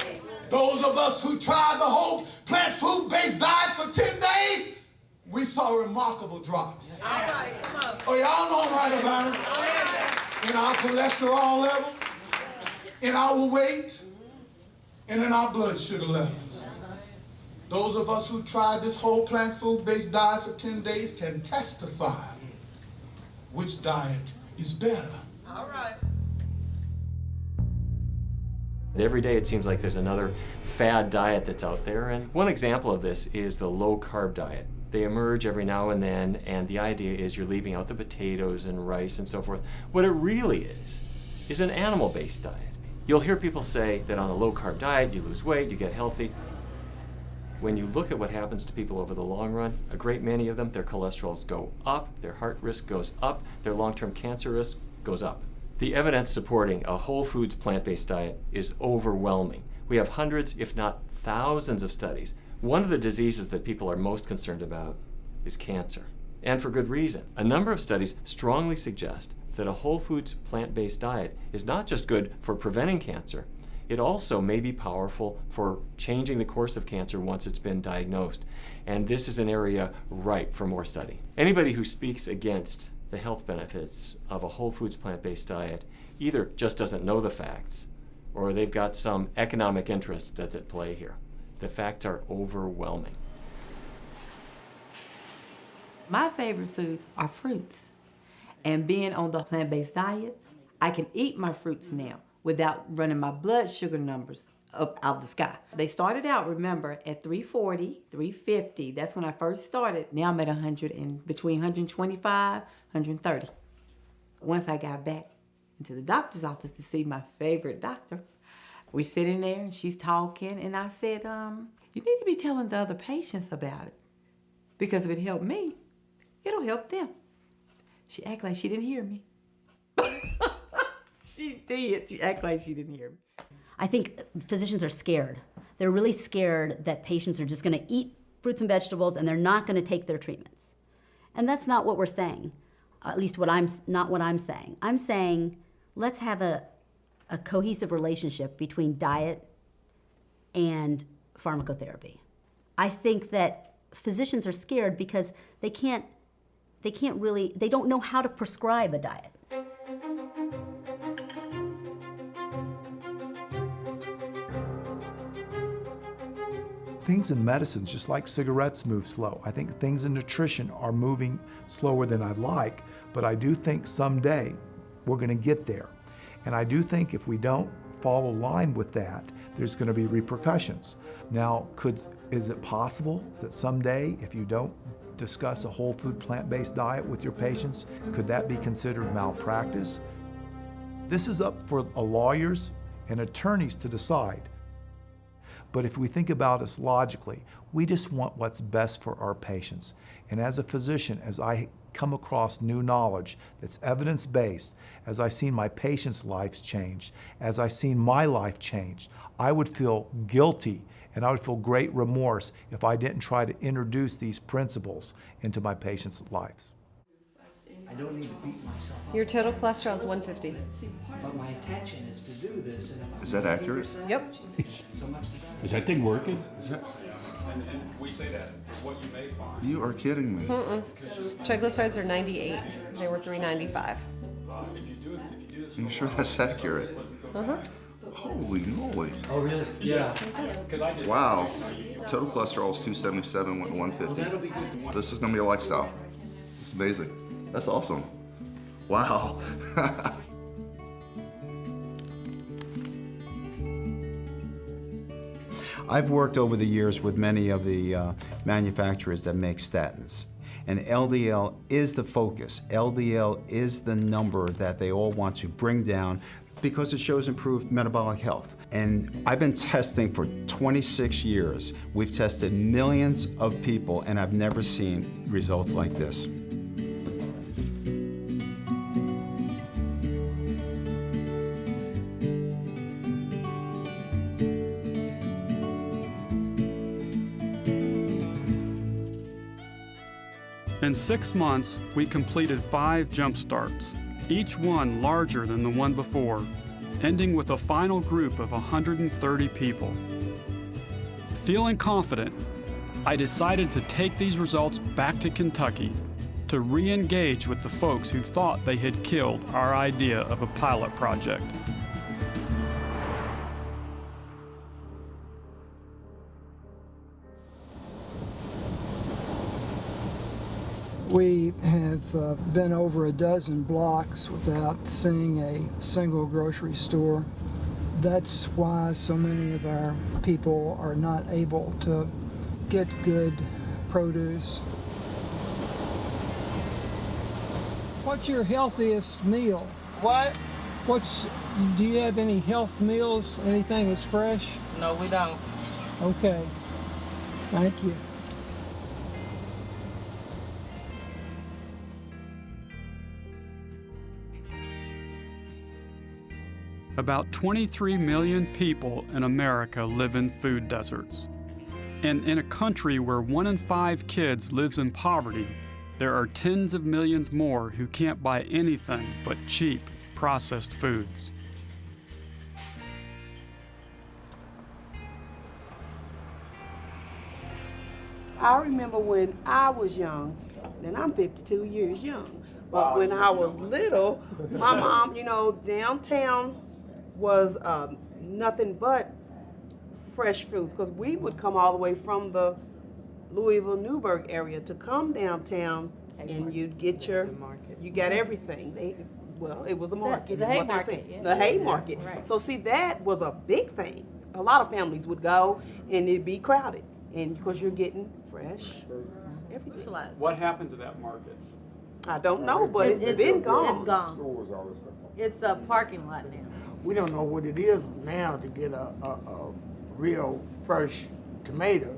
Those of us who tried the whole plant food-based diet for 10 days, we saw remarkable drops. All right, come on. Oh, y'all know right about it. In our cholesterol levels, in our weight, and in our blood sugar levels. Those of us who tried this whole plant food-based diet for 10 days can testify which diet is better. All right. Every day it seems like there's another fad diet that's out there, and one example of this is the low-carb diet. They emerge every now and then, and the idea is you're leaving out the potatoes and rice and so forth. What it really is an animal-based diet. You'll hear people say that on a low-carb diet you lose weight, you get healthy. When you look at what happens to people over the long run, a great many of them, their cholesterols go up, their heart risk goes up, their long-term cancer risk goes up. The evidence supporting a whole foods plant-based diet is overwhelming. We have hundreds, if not thousands of studies. One of the diseases that people are most concerned about is cancer, and for good reason. A number of studies strongly suggest that a whole foods plant-based diet is not just good for preventing cancer, it also may be powerful for changing the course of cancer once it's been diagnosed. And this is an area ripe for more study. Anybody who speaks against the health benefits of a whole foods plant-based diet either just doesn't know the facts or they've got some economic interest that's at play here. The facts are overwhelming. My favorite foods are fruits. And being on the plant-based diets, I can eat my fruits now without running my blood sugar numbers up out the sky. They started out, remember, at 340, 350. That's when I first started. Now I'm at 100 and between 125, 130. Once I got back into the doctor's office to see my favorite doctor, we're sitting there and she's talking and I said, you need to be telling the other patients about it because if it helped me, it'll help them. She acted like she didn't hear me. She did. She acted like she didn't hear me. I think physicians are scared. They're really scared that patients are just going to eat fruits and vegetables and they're not going to take their treatments. And that's not what we're saying, at least not what I'm saying. I'm saying let's have a cohesive relationship between diet and pharmacotherapy. I think that physicians are scared because they don't know how to prescribe a diet. Things in medicine, just like cigarettes, move slow. I think things in nutrition are moving slower than I'd like, but I do think someday we're going to get there. And I do think if we don't fall in line with that, there's going to be repercussions. Now, is it possible that someday, if you don't discuss a whole food plant-based diet with your patients, could that be considered malpractice? This is up for lawyers and attorneys to decide. But if we think about this logically, we just want what's best for our patients. And as a physician, as I come across new knowledge that's evidence-based, as I've seen my patients' lives change, as I've seen my life change, I would feel guilty and I would feel great remorse if I didn't try to introduce these principles into my patients' lives. I don't need to beat myself up. Your total cholesterol is 150. But my intention is to do this. And if Is that accurate? Yep. Is that thing working? Is that? And we say that what you may find. You are kidding me. Triglycerides are 98. They were 395. Are you sure that's accurate? Holy moly. Oh, really? Yeah. Wow. Total cholesterol is 277, went to 150. This is going to be a lifestyle. It's amazing. That's awesome. Wow. I've worked over the years with many of the manufacturers that make statins. And LDL is the focus. LDL is the number that they all want to bring down because it shows improved metabolic health. And I've been testing for 26 years. We've tested millions of people, and I've never seen results like this. In 6 months, we completed 5 jump starts, each one larger than the one before, ending with a final group of 130 people. Feeling confident, I decided to take these results back to Kentucky to re-engage with the folks who thought they had killed our idea of a pilot project. We have been over a dozen blocks without seeing a single grocery store. That's why so many of our people are not able to get good produce. What's your healthiest meal? What? Do you have any health meals? Anything that's fresh? No, we don't. Okay. Thank you. About 23 million people in America live in food deserts. And in a country where 1 in 5 kids lives in poverty, there are tens of millions more who can't buy anything but cheap, processed foods. I remember when I was young, and I'm 52 years young, but when I was little, my mom, downtown was nothing but fresh fruits, because we would come all the way from the Louisville, Newburgh area to come downtown, and you'd get you got everything. It was a market. The Haymarket. Yeah. The Haymarket. Right. So see, that was a big thing. A lot of families would go, and it'd be crowded, and because you're getting fresh everything. What happened to that market? I don't know, but it's been gone. It's gone. It's a parking lot now. We don't know what it is now to get a real fresh tomato.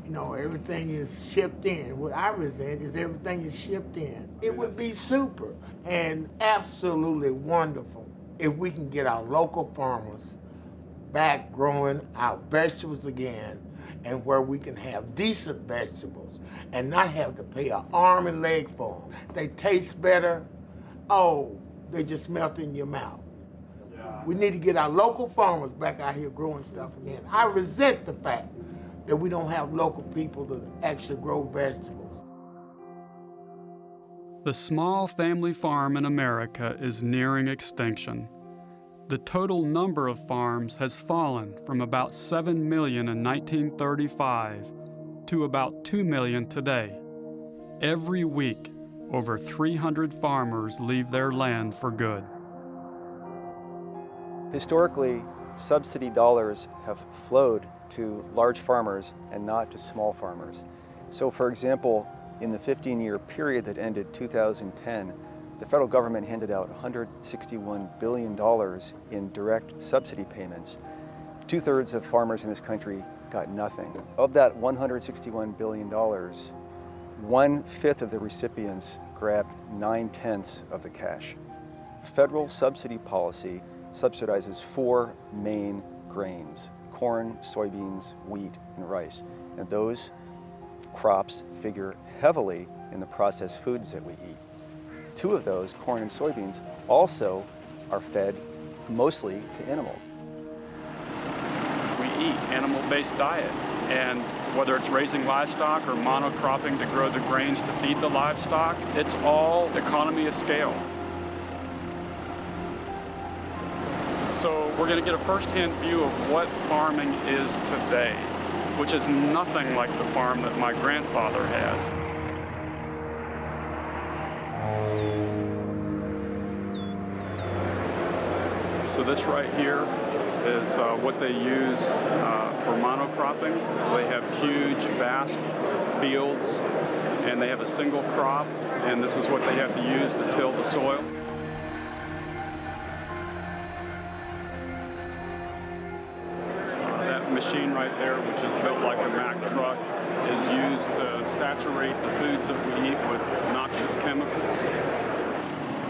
Everything is shipped in. What I resent is everything is shipped in. It would be super and absolutely wonderful if we can get our local farmers back growing our vegetables again, and where we can have decent vegetables and not have to pay an arm and leg for them. They taste better. Oh, they just melt in your mouth. We need to get our local farmers back out here growing stuff again. I resent the fact that we don't have local people to actually grow vegetables. The small family farm in America is nearing extinction. The total number of farms has fallen from about 7 million in 1935 to about 2 million today. Every week, over 300 farmers leave their land for good. Historically, subsidy dollars have flowed to large farmers and not to small farmers. So for example, in the 15-year period that ended 2010, the federal government handed out $161 billion in direct subsidy payments. 2/3 of farmers in this country got nothing. Of that $161 billion, 1/5 of the recipients grabbed 9/10 of the cash. Federal subsidy policy subsidizes 4 main grains: corn, soybeans, wheat, and rice. And those crops figure heavily in the processed foods that we eat. 2 of those, corn and soybeans, also are fed mostly to animals. We eat animal-based diet, and whether it's raising livestock or monocropping to grow the grains to feed the livestock, it's all economy of scale. So we're going to get a first-hand view of what farming is today, which is nothing like the farm that my grandfather had. So this right here is what they use for monocropping. They have huge, vast fields, and they have a single crop, and this is what they have to use to till the soil. That machine right there, which is built like a Mack truck, is used to saturate the foods that we eat with noxious chemicals.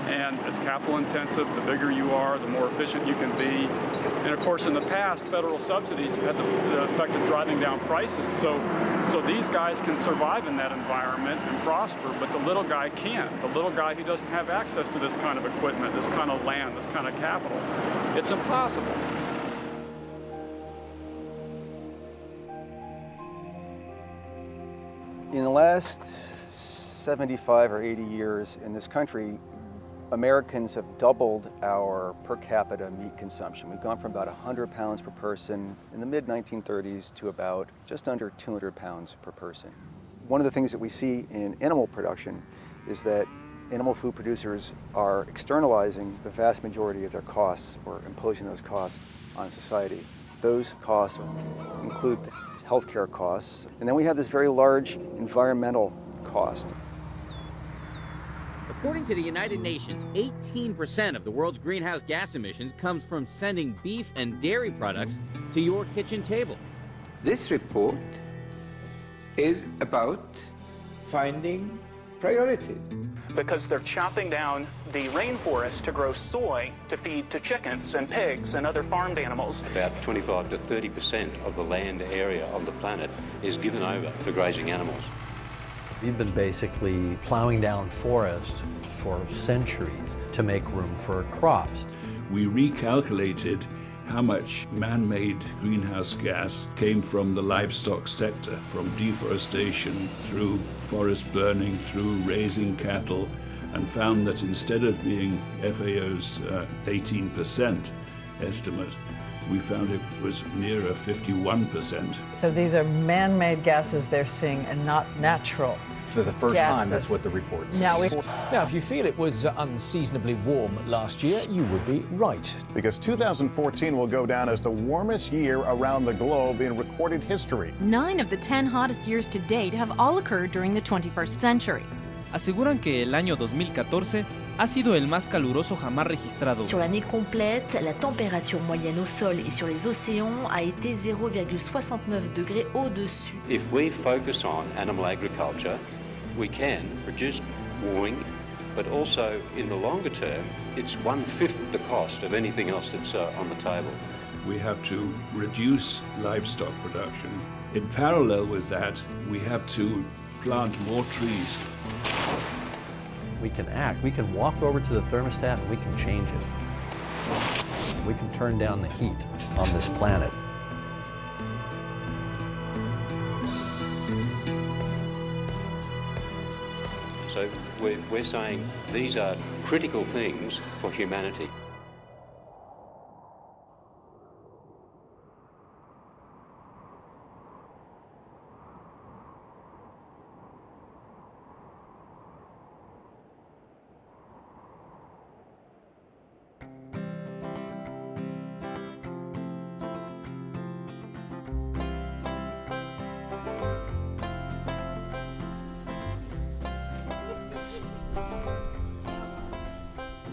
And it's capital intensive. The bigger you are, the more efficient you can be. And of course, in the past, federal subsidies had the effect of driving down prices. So these guys can survive in that environment and prosper, but the little guy can't. The little guy who doesn't have access to this kind of equipment, this kind of land, this kind of capital, it's impossible. In the last 75 or 80 years in this country, Americans have doubled our per capita meat consumption. We've gone from about 100 pounds per person in the mid-1930s to about just under 200 pounds per person. One of the things that we see in animal production is that animal food producers are externalizing the vast majority of their costs or imposing those costs on society. Those costs include healthcare costs, and then we have this very large environmental cost. According to the United Nations, 18% of the world's greenhouse gas emissions comes from sending beef and dairy products to your kitchen table. This report is about finding priority. Because they're chopping down the rainforest to grow soy to feed to chickens and pigs and other farmed animals. About 25 to 30% of the land area of the planet is given over to grazing animals. We've been basically plowing down forest for centuries to make room for crops. We recalculated how much man-made greenhouse gas came from the livestock sector, from deforestation through forest burning, through raising cattle, and found that instead of being FAO's 18% estimate, we found it was nearer 51%. So these are man-made gases they're seeing and not natural. For the first time, that's what the report says. Now, if you feel it was unseasonably warm last year, you would be right. Because 2014 will go down as the warmest year around the globe in recorded history. 9 of the 10 hottest years to date have all occurred during the 21st century. Aseguran que el año 2014 ha sido el más caluroso jamás registrado. Sur l'année complète, la température moyenne au sol et sur les océans a été 0,69 degrés au-dessus. If we focus on animal agriculture, we can reduce warming, but also in the longer term, it's 1/5 the cost of anything else that's on the table. We have to reduce livestock production. In parallel with that, we have to plant more trees. We can act. We can walk over to the thermostat and we can change it. We can turn down the heat on this planet. So we're saying these are critical things for humanity.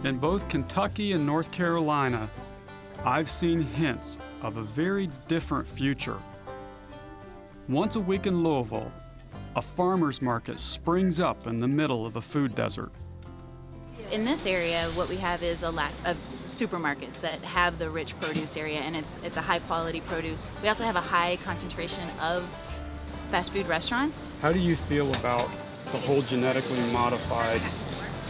In both Kentucky and North Carolina, I've seen hints of a very different future. Once a week in Louisville, a farmer's market springs up in the middle of a food desert. In this area, what we have is a lack of supermarkets that have the rich produce area, and it's a high quality produce. We also have a high concentration of fast food restaurants. How do you feel about the whole genetically modified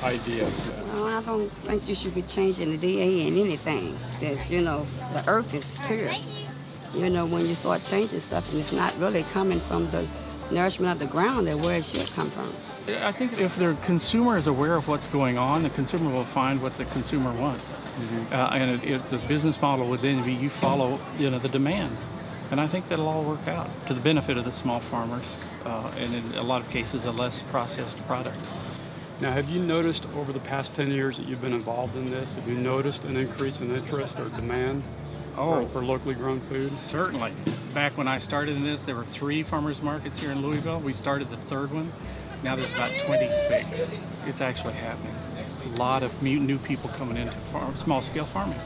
idea? Well, I don't think you should be changing the DA in anything. That, you know, the earth is pure. You know, when you start changing stuff and it's not really coming from the nourishment of the ground, that where it should come from. I think if the consumer is aware of what's going on, the consumer will find what the consumer wants. And the business model would then be you follow, you know, the demand. And I think that'll all work out to the benefit of the small farmers, and in a lot of cases, a less processed product. Now, have you noticed over the past 10 years that you've been involved in this, have you noticed an increase in interest or demand for locally grown food? Certainly. Back when I started in this, there were 3 farmers markets here in Louisville. We started the 3rd one. Now there's about 26. It's actually happening. A lot of new people coming into small-scale farming.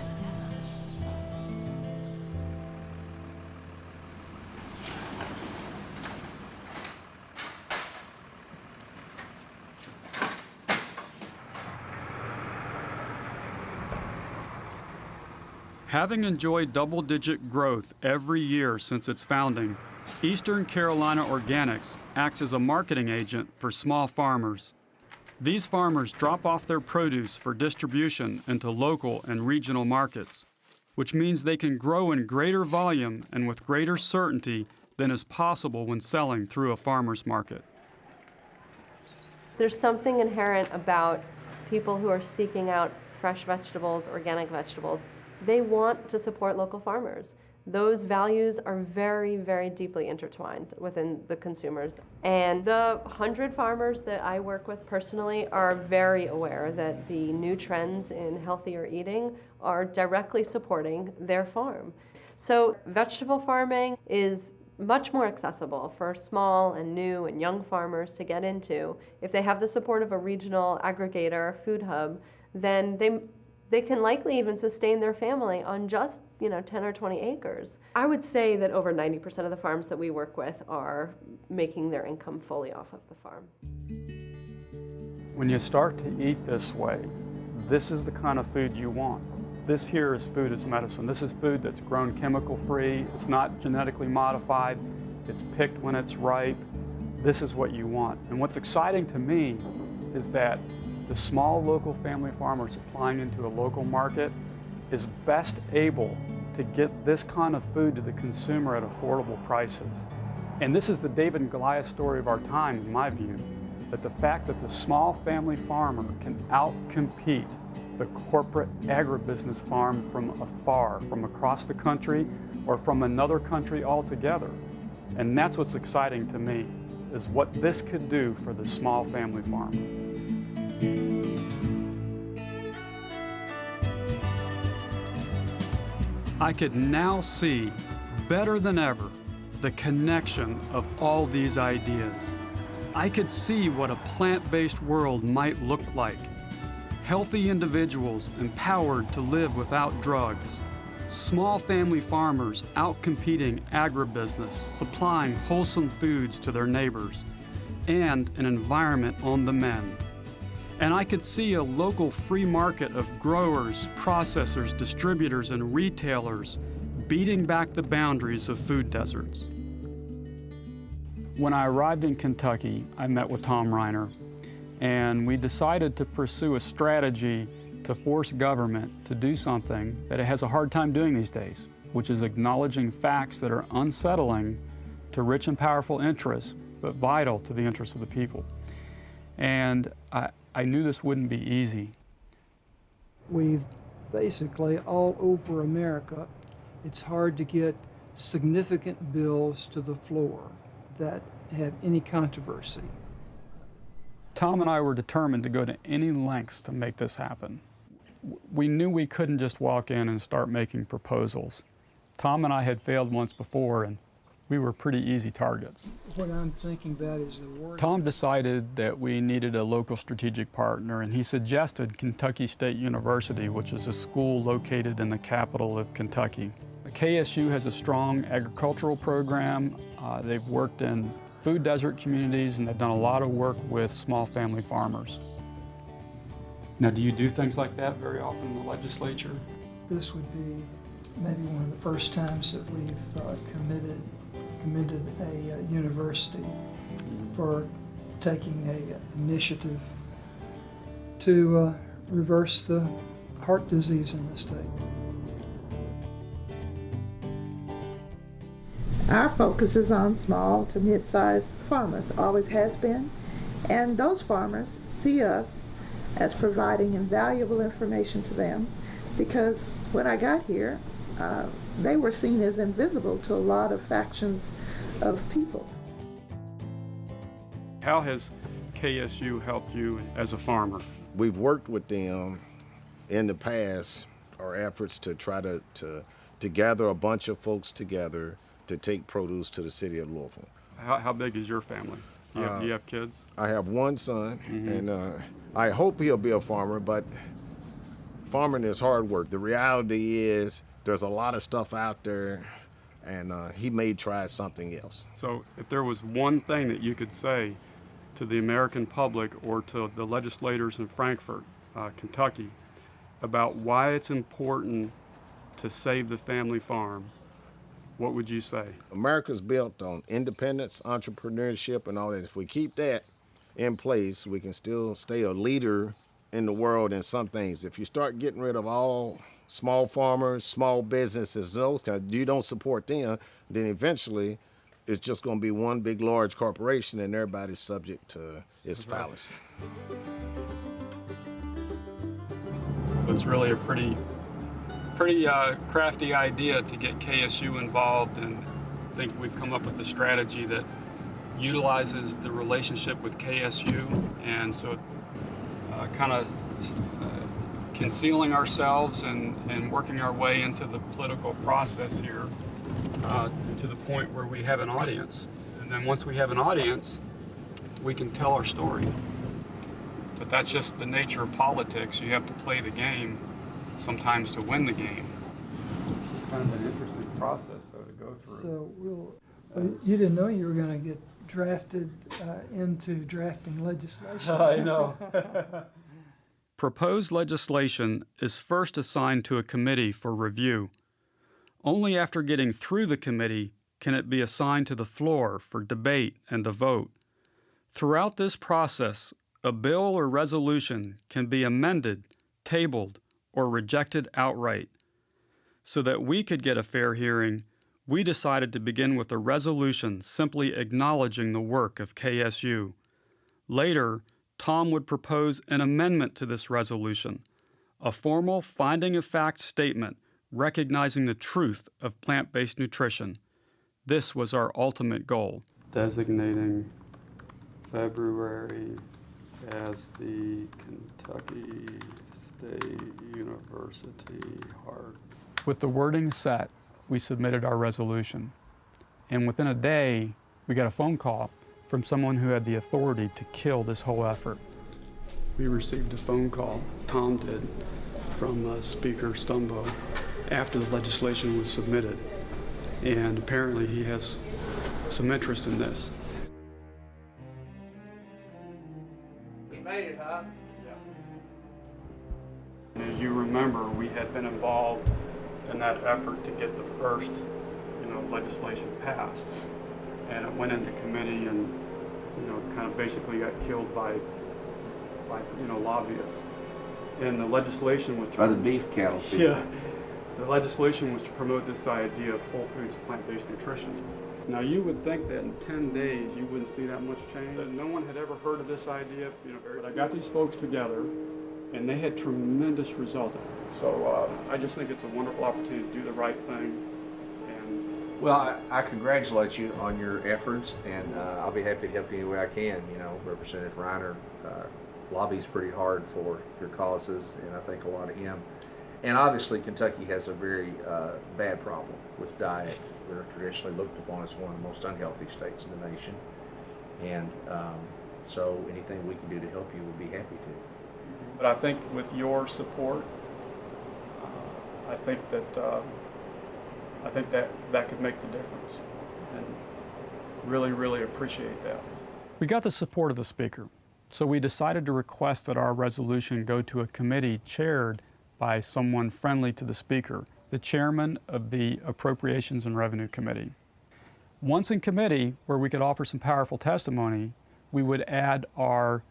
Having enjoyed double-digit growth every year since its founding, Eastern Carolina Organics acts as a marketing agent for small farmers. These farmers drop off their produce for distribution into local and regional markets, which means they can grow in greater volume and with greater certainty than is possible when selling through a farmer's market. There's something inherent about people who are seeking out fresh vegetables, organic vegetables. They want to support local farmers. Those values are very, very deeply intertwined within the consumers. And the 100 farmers that I work with personally are very aware that the new trends in healthier eating are directly supporting their farm. So vegetable farming is much more accessible for small and new and young farmers to get into. If they have the support of a regional aggregator, food hub, then they can likely even sustain their family on just 10 or 20 acres. I would say that over 90% of the farms that we work with are making their income fully off of the farm. When you start to eat this way, this is the kind of food you want. This here is food as medicine. This is food that's grown chemical-free. It's not genetically modified. It's picked when it's ripe. This is what you want. And what's exciting to me is that the small local family farmer supplying into a local market is best able to get this kind of food to the consumer at affordable prices. And this is the David and Goliath story of our time, in my view, that the fact that the small family farmer can outcompete the corporate agribusiness farm from afar, from across the country or from another country altogether. And that's what's exciting to me, is what this could do for the small family farmer. I could now see, better than ever, the connection of all these ideas. I could see what a plant-based world might look like. Healthy individuals empowered to live without drugs. Small family farmers outcompeting agribusiness, supplying wholesome foods to their neighbors, and an environment on the mend. And I could see a local free market of growers, processors, distributors, and retailers beating back the boundaries of food deserts. When I arrived in Kentucky, I met with Tom Reiner, and we decided to pursue a strategy to force government to do something that it has a hard time doing these days, which is acknowledging facts that are unsettling to rich and powerful interests, but vital to the interests of the people. And I knew this wouldn't be easy. We've basically all over America, it's hard to get significant bills to the floor that have any controversy. Tom and I were determined to go to any lengths to make this happen. We knew we couldn't just walk in and start making proposals. Tom and I had failed once before, and we were pretty easy targets. What I'm thinking about is the word. Tom decided that we needed a local strategic partner, and he suggested Kentucky State University, which is a school located in the capital of Kentucky. KSU has a strong agricultural program. They've worked in food desert communities, and they've done a lot of work with small family farmers. Now, do you do things like that very often in the legislature? This would be maybe one of the first times that we've committed a university for taking an initiative to reverse the heart disease in the state. Our focus is on small to mid-sized farmers, always has been, and those farmers see us as providing invaluable information to them, because when I got here, they were seen as invisible to a lot of factions of people. How has KSU helped you as a farmer? We've worked with them in the past, our efforts to try to gather a bunch of folks together to take produce to the city of Louisville. How big is your family? Do you have kids? I have one son, and I hope he'll be a farmer, but farming is hard work. The reality is there's a lot of stuff out there, and he may try something else. So if there was one thing that you could say to the American public or to the legislators in Frankfort, Kentucky, about why it's important to save the family farm, what would you say? America's built on independence, entrepreneurship, and all that. If we keep that in place, we can still stay a leader in the world in some things. If you start getting rid of all small farmers, small businesses, those kind, you don't support them, then eventually it's just going to be one big, large corporation, and everybody's subject to its fallacy. It's really a pretty crafty idea to get KSU involved, and I think we've come up with a strategy that utilizes the relationship with KSU, and so kind of concealing ourselves and working our way into the political process here to the point where we have an audience. And then once we have an audience, we can tell our story. But that's just the nature of politics. You have to play the game sometimes to win the game. Kind of an interesting process, though, to go through. So you didn't know you were going to get drafted into drafting legislation. I know. Proposed legislation is first assigned to a committee for review. Only after getting through the committee can it be assigned to the floor for debate and a vote. Throughout this process, a bill or resolution can be amended, tabled, or rejected outright. So that we could get a fair hearing, we decided to begin with a resolution simply acknowledging the work of KSU. Later, Tom would propose an amendment to this resolution, a formal finding of fact statement recognizing the truth of plant-based nutrition. This was our ultimate goal. Designating February as the Kentucky State University Heart. With the wording set, we submitted our resolution. And within a day, we got a phone call from someone who had the authority to kill this whole effort. We received a phone call, Tom did, from Speaker Stumbo after the legislation was submitted. And apparently he has some interest in this. We made it, huh? Yeah. As you remember, we had been involved in that effort to get the first, legislation passed. And it went into committee and, kind of basically got killed by lobbyists. And the legislation was by the beef cattle people. Yeah. The legislation was to promote this idea of whole foods, plant-based nutrition. Now, you would think that in 10 days you wouldn't see that much change. That no one had ever heard of this idea. But I got these folks together, and they had tremendous results. So I just think it's a wonderful opportunity to do the right thing. And well, I congratulate you on your efforts, and I'll be happy to help you any way I can. Representative Reiner lobbies pretty hard for your causes, and I think a lot of him. And obviously, Kentucky has a very bad problem with diet. We're traditionally looked upon as one of the most unhealthy states in the nation. And so anything we can do to help you, we'll be happy to. But I think with your support, I think that could make the difference, and really, really appreciate that. We got the support of the Speaker, so we decided to request that our resolution go to a committee chaired by someone friendly to the Speaker, the chairman of the Appropriations and Revenue Committee. Once in committee, where we could offer some powerful testimony, we would add our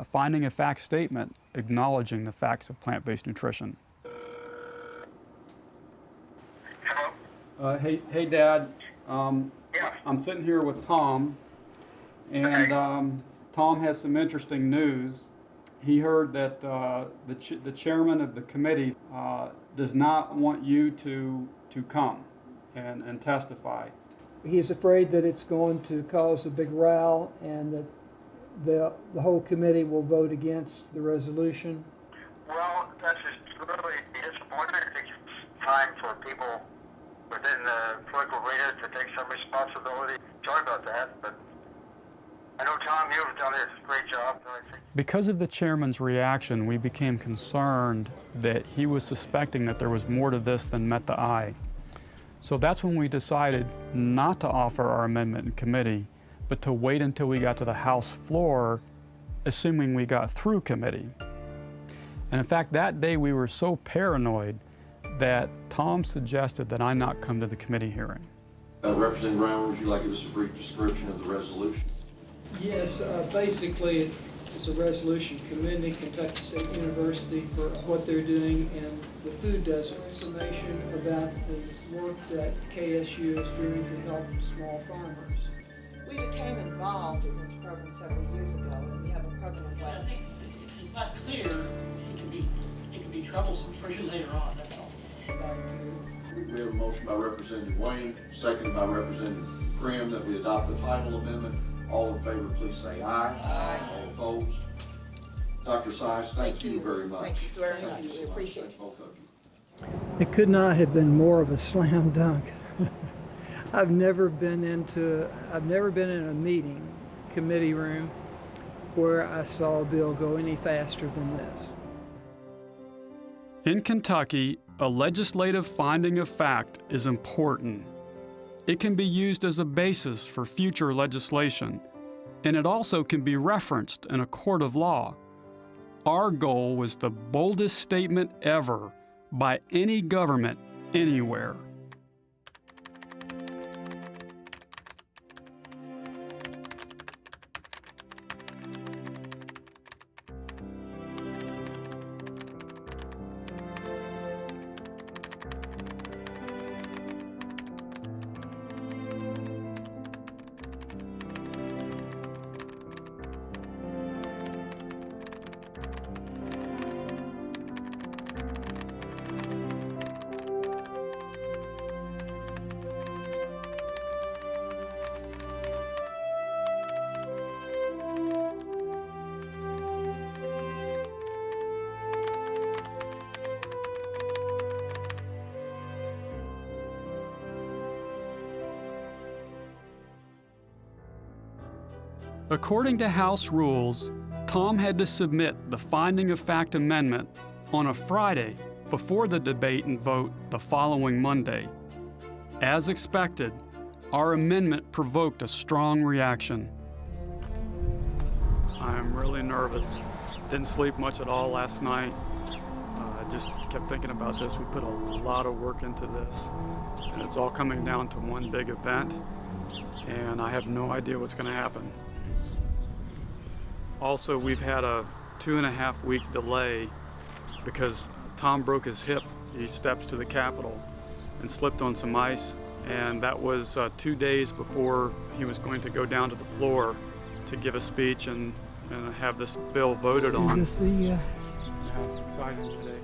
finding of fact statement acknowledging the facts of plant-based nutrition. Hey, Dad. I'm sitting here with Tom, and Tom has some interesting news. He heard that the chairman of the committee does not want you to come and testify. He's afraid that it's going to cause a big row and that the whole committee will vote against the resolution. Well, that's just really disappointing. I think it's time for people within the political arena to take some responsibility. Sorry about that, but I know, Tom, you've done a great job. Because of the chairman's reaction, we became concerned that he was suspecting that there was more to this than met the eye. So that's when we decided not to offer our amendment in committee, but to wait until we got to the House floor, assuming we got through committee. And in fact, that day we were so paranoid that Tom suggested that I not come to the committee hearing. Representative Brown, would you like to give us a brief description of the resolution? Yes, basically it's a resolution commending Kentucky State University for what they're doing in the food desert. Information about the work that KSU is doing to help small farmers. We became involved in this program several years ago, and we have a program of I think if it's not clear, it can be troublesome for you later on, that's all. We have a motion by Representative Wayne, seconded by Representative Prim, that we adopt the title amendment. All in favor, please say aye. Aye. All opposed? Dr. Sice, thank you very much. Thank you very much. We appreciate it. Both of you. It could not have been more of a slam dunk. I've never been in a meeting, committee room, where I saw a bill go any faster than this. In Kentucky, a legislative finding of fact is important. It can be used as a basis for future legislation, and it also can be referenced in a court of law. Our goal was the boldest statement ever by any government anywhere. According to House rules, Tom had to submit the finding of fact amendment on a Friday before the debate and vote the following Monday. As expected, our amendment provoked a strong reaction. I'm really nervous. Didn't sleep much at all last night. I just kept thinking about this. We put a lot of work into this, and it's all coming down to one big event, and I have no idea what's going to happen. Also, we've had a 2.5-week delay because Tom broke his hip. He steps to the Capitol and slipped on some ice, and that was 2 days before he was going to go down to the floor to give a speech and have this bill voted on. Good to see you. Yeah, it's exciting today.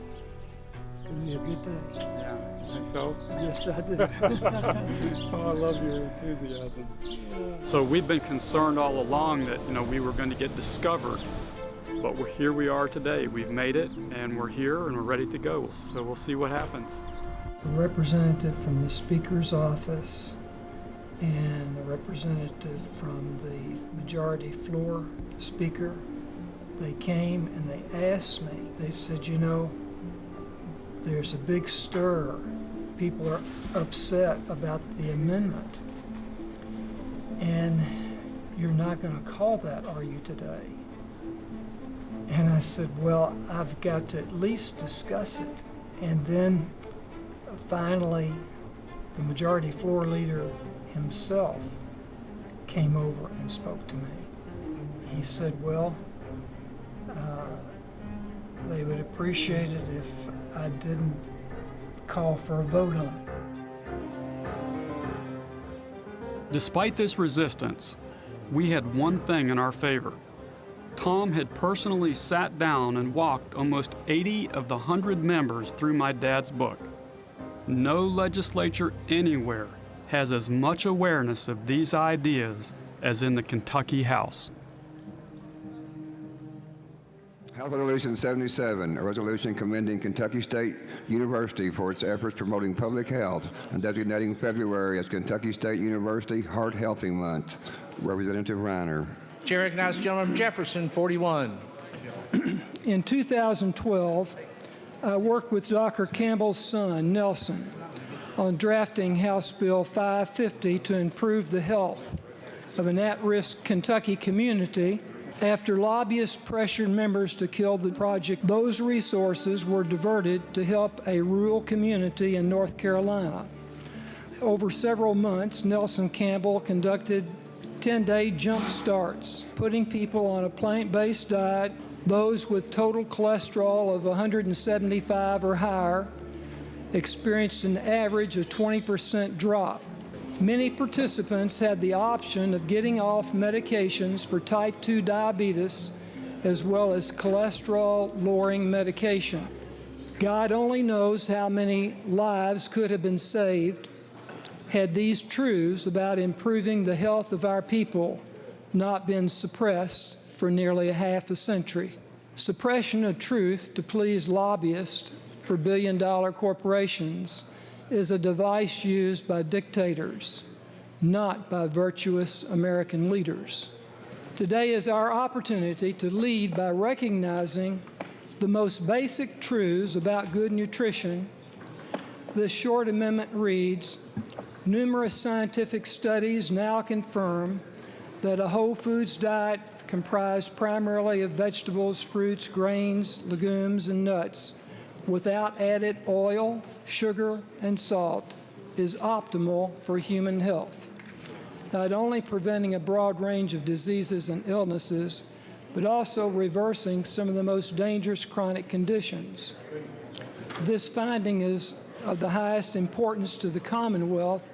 It's going to be a good day. Yeah, you think so? Yes, I do. Oh, I love your enthusiasm. So we've been concerned all along that we were going to get discovered But here we are today. We've made it, and we're here, and we're ready to go. So we'll see what happens. A representative from the Speaker's office and a representative from the majority floor speaker, they came and they asked me, they said, you know, there's a big stir. People are upset about the amendment. And you're not going to call that, are you, today? And I said, well, I've got to at least discuss it. And then finally, the majority floor leader himself came over and spoke to me. He said, well, they would appreciate it if I didn't call for a vote on it. Despite this resistance, we had one thing in our favor. Tom had personally sat down and walked almost 80 of the 100 members through my dad's book. No legislature anywhere has as much awareness of these ideas as in the Kentucky House. House Resolution 77, a resolution commending Kentucky State University for its efforts promoting public health and designating February as Kentucky State University Heart Healthy Month. Representative Reiner. Chair recognizes the gentleman from Jefferson, 41. In 2012, I worked with Dr. Campbell's son, Nelson, on drafting House Bill 550 to improve the health of an at-risk Kentucky community. After lobbyists pressured members to kill the project, those resources were diverted to help a rural community in North Carolina. Over several months, Nelson Campbell conducted 10-day jump starts, putting people on a plant-based diet. Those with total cholesterol of 175 or higher experienced an average of 20% drop. Many participants had the option of getting off medications for type 2 diabetes as well as cholesterol-lowering medication. God only knows how many lives could have been saved had these truths about improving the health of our people not been suppressed for nearly a half a century. Suppression of truth to please lobbyists for billion-dollar corporations is a device used by dictators, not by virtuous American leaders. Today is our opportunity to lead by recognizing the most basic truths about good nutrition. This short amendment reads, numerous scientific studies now confirm that a whole foods diet comprised primarily of vegetables, fruits, grains, legumes, and nuts without added oil, sugar, and salt is optimal for human health, not only preventing a broad range of diseases and illnesses, but also reversing some of the most dangerous chronic conditions. This finding is of the highest importance to the Commonwealth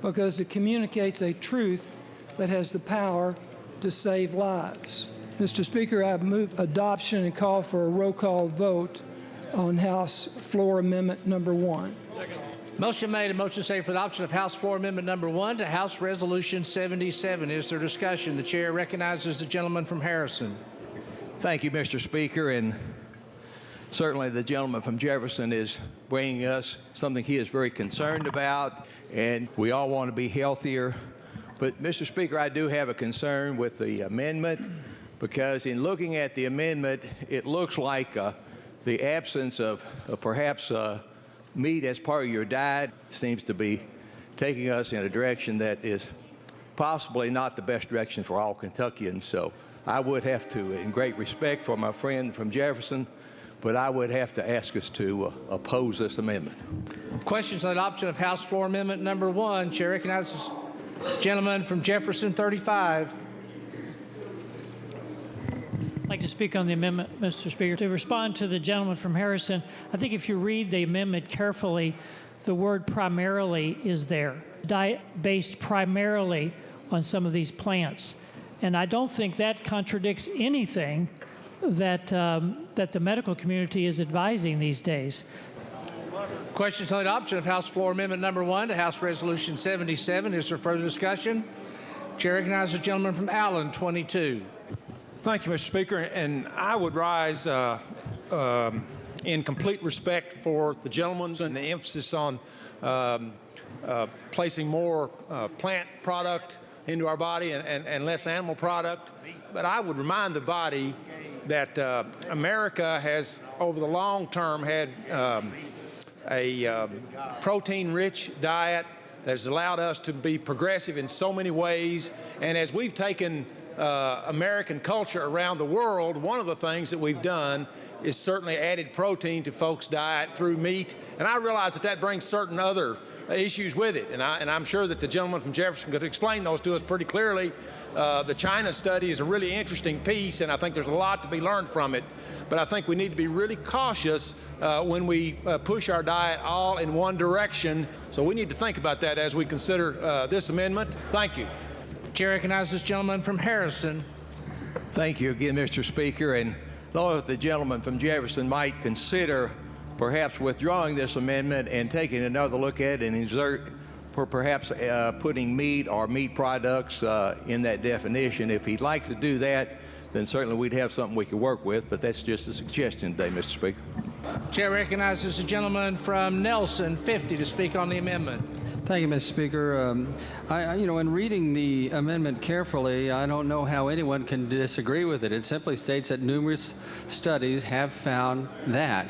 because it communicates a truth that has the power to save lives. Mr. Speaker, I move adoption and call for a roll call vote on House Floor Amendment number 1. Motion made and motion seconded for adoption of House Floor Amendment number 1 to House Resolution 77. Is there discussion? The chair recognizes the gentleman from Harrison. Thank you, Mr. Speaker, and certainly the gentleman from Jefferson is bringing us something he is very concerned about, and we all want to be healthier. But, Mr. Speaker, I do have a concern with the amendment because in looking at the amendment, it looks like the absence of perhaps meat as part of your diet seems to be taking us in a direction that is possibly not the best direction for all Kentuckians. So I would have to, in great respect for my friend from Jefferson, but I would have to ask us to oppose this amendment. Questions on adoption of House Floor Amendment number 1. Chair recognizes the gentleman from Jefferson, 35. I'd like to speak on the amendment, Mr. Speaker. To respond to the gentleman from Harrison, I think if you read the amendment carefully, the word primarily is there. Diet based primarily on some of these plants. And I don't think that contradicts anything that, that the medical community is advising these days. Questions on the adoption of House Floor Amendment number 1 to House Resolution 77. Is there further discussion? Chair recognizes the gentleman from Allen, 22. Thank you, Mr. Speaker, and I would rise in complete respect for the gentleman's and the emphasis on placing more plant product into our body and less animal product. But I would remind the body that America has, over the long term, had a protein-rich diet that has allowed us to be progressive in so many ways. And as we've taken American culture around the world, one of the things that we've done is certainly added protein to folks' diet through meat. And I realize that that brings certain other issues with it. And I'm sure that the gentleman from Jefferson could explain those to us pretty clearly. The China study is a really interesting piece, and I think there's a lot to be learned from it. But I think we need to be really cautious when we push our diet all in one direction. So we need to think about that as we consider this amendment. Thank you. Chair recognizes the gentleman from Harrison. Thank you again, Mr. Speaker. And Lord, if the gentleman from Jefferson might consider perhaps withdrawing this amendment and taking another look at it and insert perhaps putting meat or meat products in that definition. If he'd like to do that, then certainly we'd have something we could work with, but that's just a suggestion today, Mr. Speaker. Chair recognizes the gentleman from Nelson, 50, to speak on the amendment. Thank you, Mr. Speaker. In reading the amendment carefully, I don't know how anyone can disagree with it. It simply states that numerous studies have found that.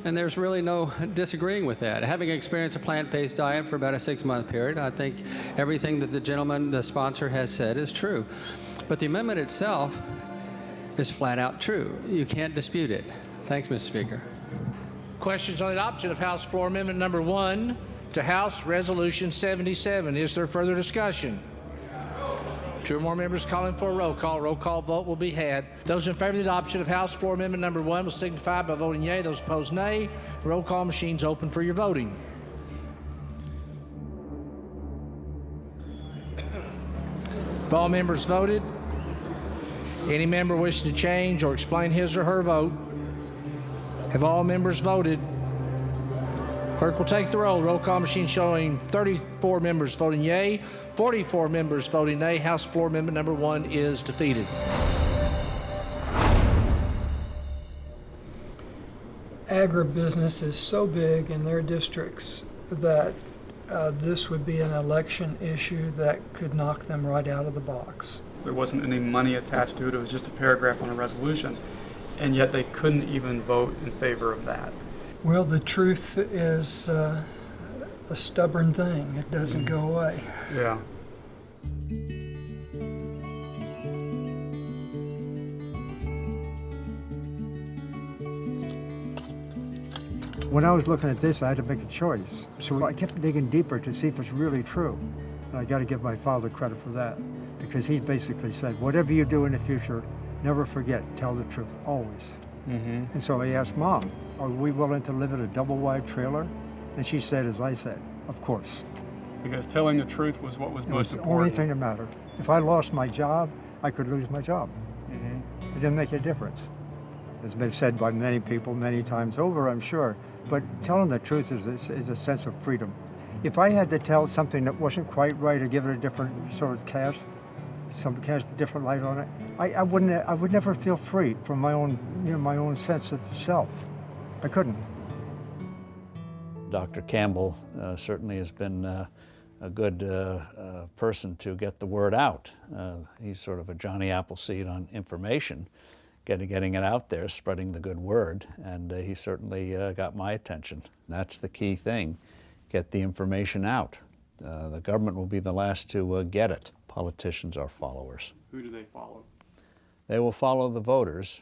And there's really no disagreeing with that. Having experienced a plant-based diet for about a 6-month period, I think everything that the gentleman, the sponsor, has said is true. But the amendment itself is flat out true. You can't dispute it. Thanks, Mr. Speaker. Questions on the adoption of House Floor Amendment number 1 to House Resolution 77. Is there further discussion? 2 or more members calling for a roll call. Roll call vote will be had. Those in favor of the adoption of House Floor Amendment number 1 will signify by voting yea. Those opposed, nay. Roll call machines open for your voting. Have all members voted? Any member wishing to change or explain his or her vote? Have all members voted? Clerk will take the roll. Roll call machine showing 34 members voting yea, 44 members voting nay. House Floor Amendment number 1 is defeated. Agribusiness is so big in their districts that this would be an election issue that could knock them right out of the box. There wasn't any money attached to it. It was just a paragraph on a resolution, and yet they couldn't even vote in favor of that. Well, the truth is a stubborn thing. It doesn't go away. Yeah. When I was looking at this, I had to make a choice. So I kept digging deeper to see if it's really true. And I got to give my father credit for that, because he basically said, whatever you do in the future, never forget, tell the truth, always. Mm-hmm. And so I asked Mom, are we willing to live in a double-wide trailer? And she said, as I said, of course. Because telling the truth was what was most important. It was the only thing that mattered. If I lost my job, I could lose my job. Mm-hmm. It didn't make a difference. It's been said by many people many times over, I'm sure, but telling the truth is a sense of freedom. If I had to tell something that wasn't quite right or give it a different sort of cast a different light on it, I would never feel free from my own, my own sense of self. I couldn't. Dr. Campbell certainly has been a good person to get the word out. He's sort of a Johnny Appleseed on information, getting it out there, spreading the good word, and he certainly got my attention. That's the key thing, get the information out. The government will be the last to get it. Politicians are followers. Who do they follow? They will follow the voters.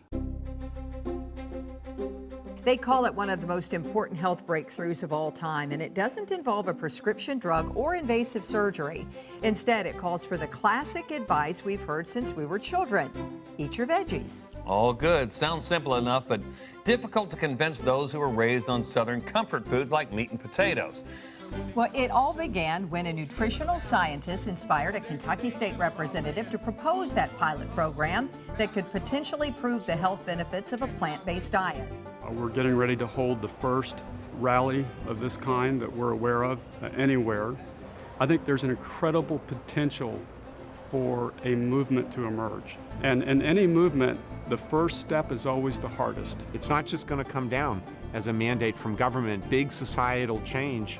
They call it one of the most important health breakthroughs of all time, and it doesn't involve a prescription drug or invasive surgery. Instead, it calls for the classic advice we've heard since we were children. Eat your veggies. All good. Sounds simple enough, but difficult to convince those who were raised on Southern comfort foods like meat and potatoes. Well, it all began when a nutritional scientist inspired a Kentucky state representative to propose that pilot program that could potentially prove the health benefits of a plant-based diet. We're getting ready to hold the first rally of this kind that we're aware of anywhere. I think there's an incredible potential for a movement to emerge. And in any movement, the first step is always the hardest. It's not just going to come down as a mandate from government. Big societal change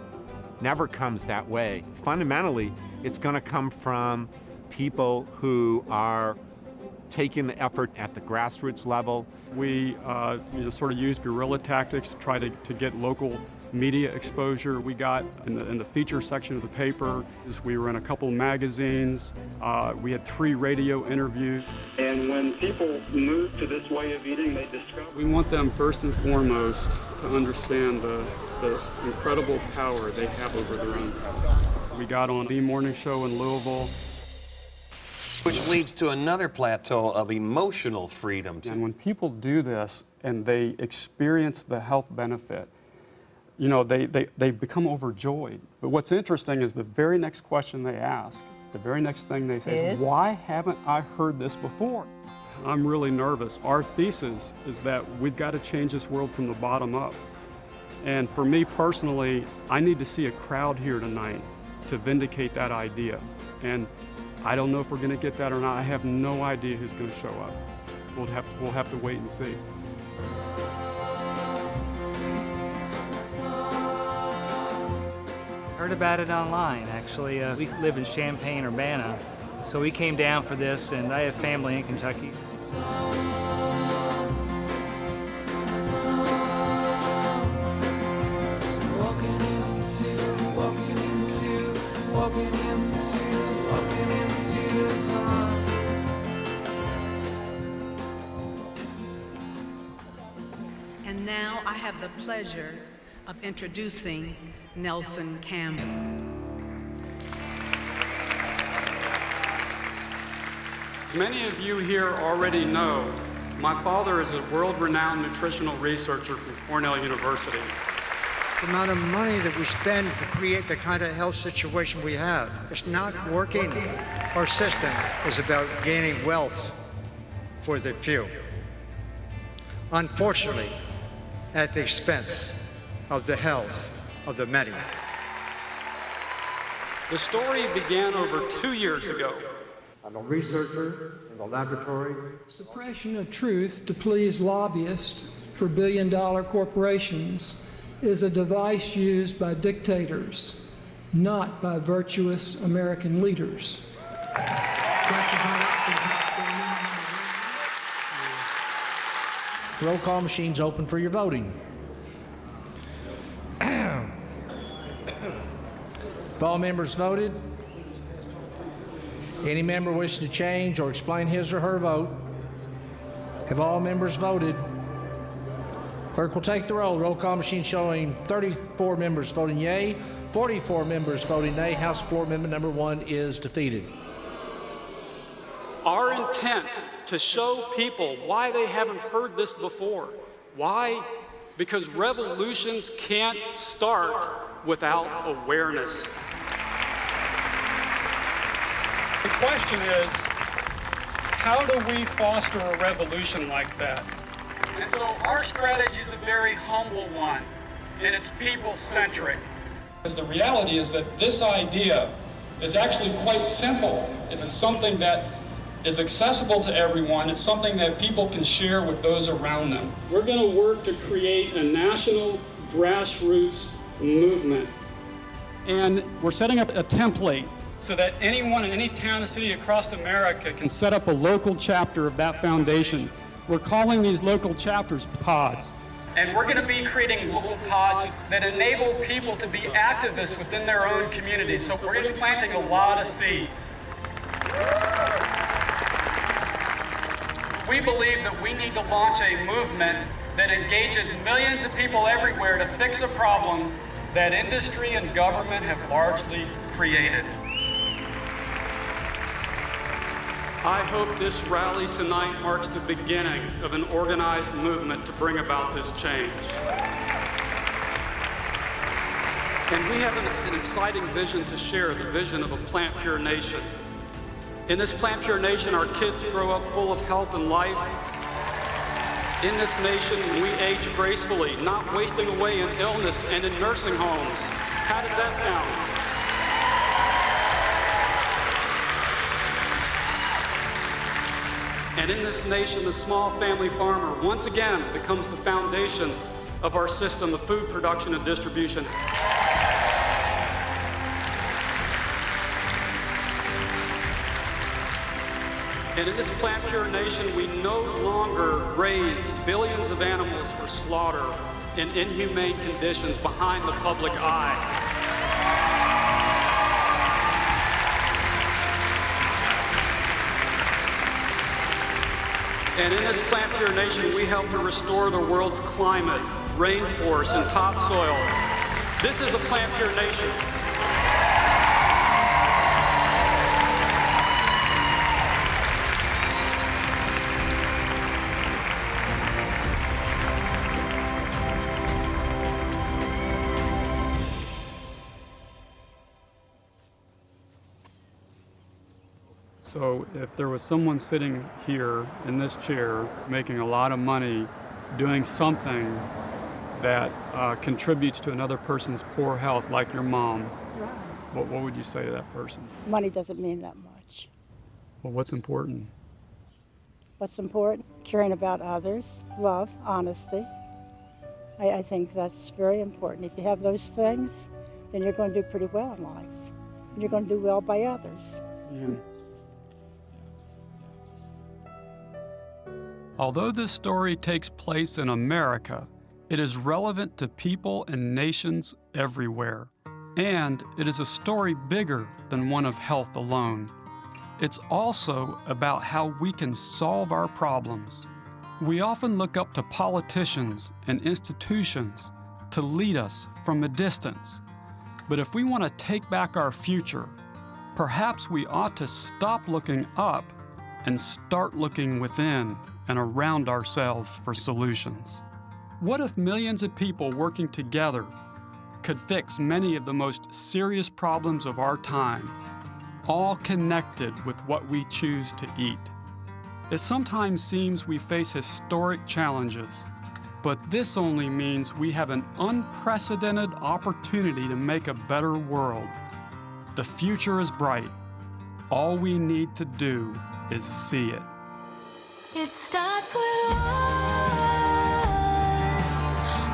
never comes that way. Fundamentally, it's going to come from people who are taking the effort at the grassroots level. We sort of used guerrilla tactics to try to get local media exposure. We got in the feature section of the paper. We were in a couple magazines. We had 3 radio interviews. And when people move to this way of eating, they discover. We want them first and foremost to understand the incredible power they have over their own power. We got on the morning show in Louisville. Which leads to another plateau of emotional freedom. And when people do this and they experience the health benefit, you know, they become overjoyed. But what's interesting is the very next question they ask, the very next thing they say is, why haven't I heard this before? I'm really nervous. Our thesis is that we've got to change this world from the bottom up. And for me personally, I need to see a crowd here tonight to vindicate that idea. And I don't know if we're going to get that or not. I have no idea who's going to show up. We'll have to wait and see. Heard about it online, actually. We live in Champaign, Urbana, so we came down for this, and I have family in Kentucky. And now I have the pleasure of introducing Nelson Campbell. Many of you here already know my father is a world-renowned nutritional researcher from Cornell University. The amount of money that we spend to create the kind of health situation we have, it's not working. Our system is about gaining wealth for the few. Unfortunately, at the expense of the health of the many. The story began over 2 years ago. I'm a researcher in the laboratory. Suppression of truth to please lobbyists for billion-dollar corporations is a device used by dictators, not by virtuous American leaders. Roll call machine's open for your voting. Have all members voted? Any member wishing to change or explain his or her vote? Have all members voted? Clerk will take the roll. Roll call machine showing 34 members voting yea, 44 members voting nay. House Floor Amendment number 1 is defeated. Our intent to show people why they haven't heard this before. Why? Because revolutions can't start without awareness. The question is, how do we foster a revolution like that? And so our strategy is a very humble one, and it's people-centric. Because the reality is that this idea is actually quite simple. It's something that is accessible to everyone. It's something that people can share with those around them. We're going to work to create a national grassroots movement. And we're setting up a template so that anyone in any town and city across America can set up a local chapter of that foundation. We're calling these local chapters pods. And we're going to be creating local pods that enable people to be activists within their own communities. So we're going to be planting a lot of seeds. We believe that we need to launch a movement that engages millions of people everywhere to fix a problem that industry and government have largely created. I hope this rally tonight marks the beginning of an organized movement to bring about this change. And we have an exciting vision to share, the vision of a plant-pure nation. In this plant-pure nation, our kids grow up full of health and life. In this nation, we age gracefully, not wasting away in illness and in nursing homes. How does that sound? And in this nation, the small family farmer once again becomes the foundation of our system of food production and distribution. And in this plant-pure nation, we no longer raise billions of animals for slaughter in inhumane conditions behind the public eye. And in this plant-pure nation, we help to restore the world's climate, rainforests, and topsoil. This is a plant-pure nation. So if there was someone sitting here in this chair making a lot of money doing something that contributes to another person's poor health, like your mom, what would you say to that person? Money doesn't mean that much. Well, what's important? What's important? Caring about others, love, honesty. I think that's very important. If you have those things, then you're going to do pretty well in life. And you're going to do well by others. Yeah. Although this story takes place in America, it is relevant to people and nations everywhere. And it is a story bigger than one of health alone. It's also about how we can solve our problems. We often look up to politicians and institutions to lead us from a distance. But if we want to take back our future, perhaps we ought to stop looking up and start looking within and around ourselves for solutions. What if millions of people working together could fix many of the most serious problems of our time, all connected with what we choose to eat? It sometimes seems we face historic challenges, but this only means we have an unprecedented opportunity to make a better world. The future is bright. All we need to do is see it. It starts with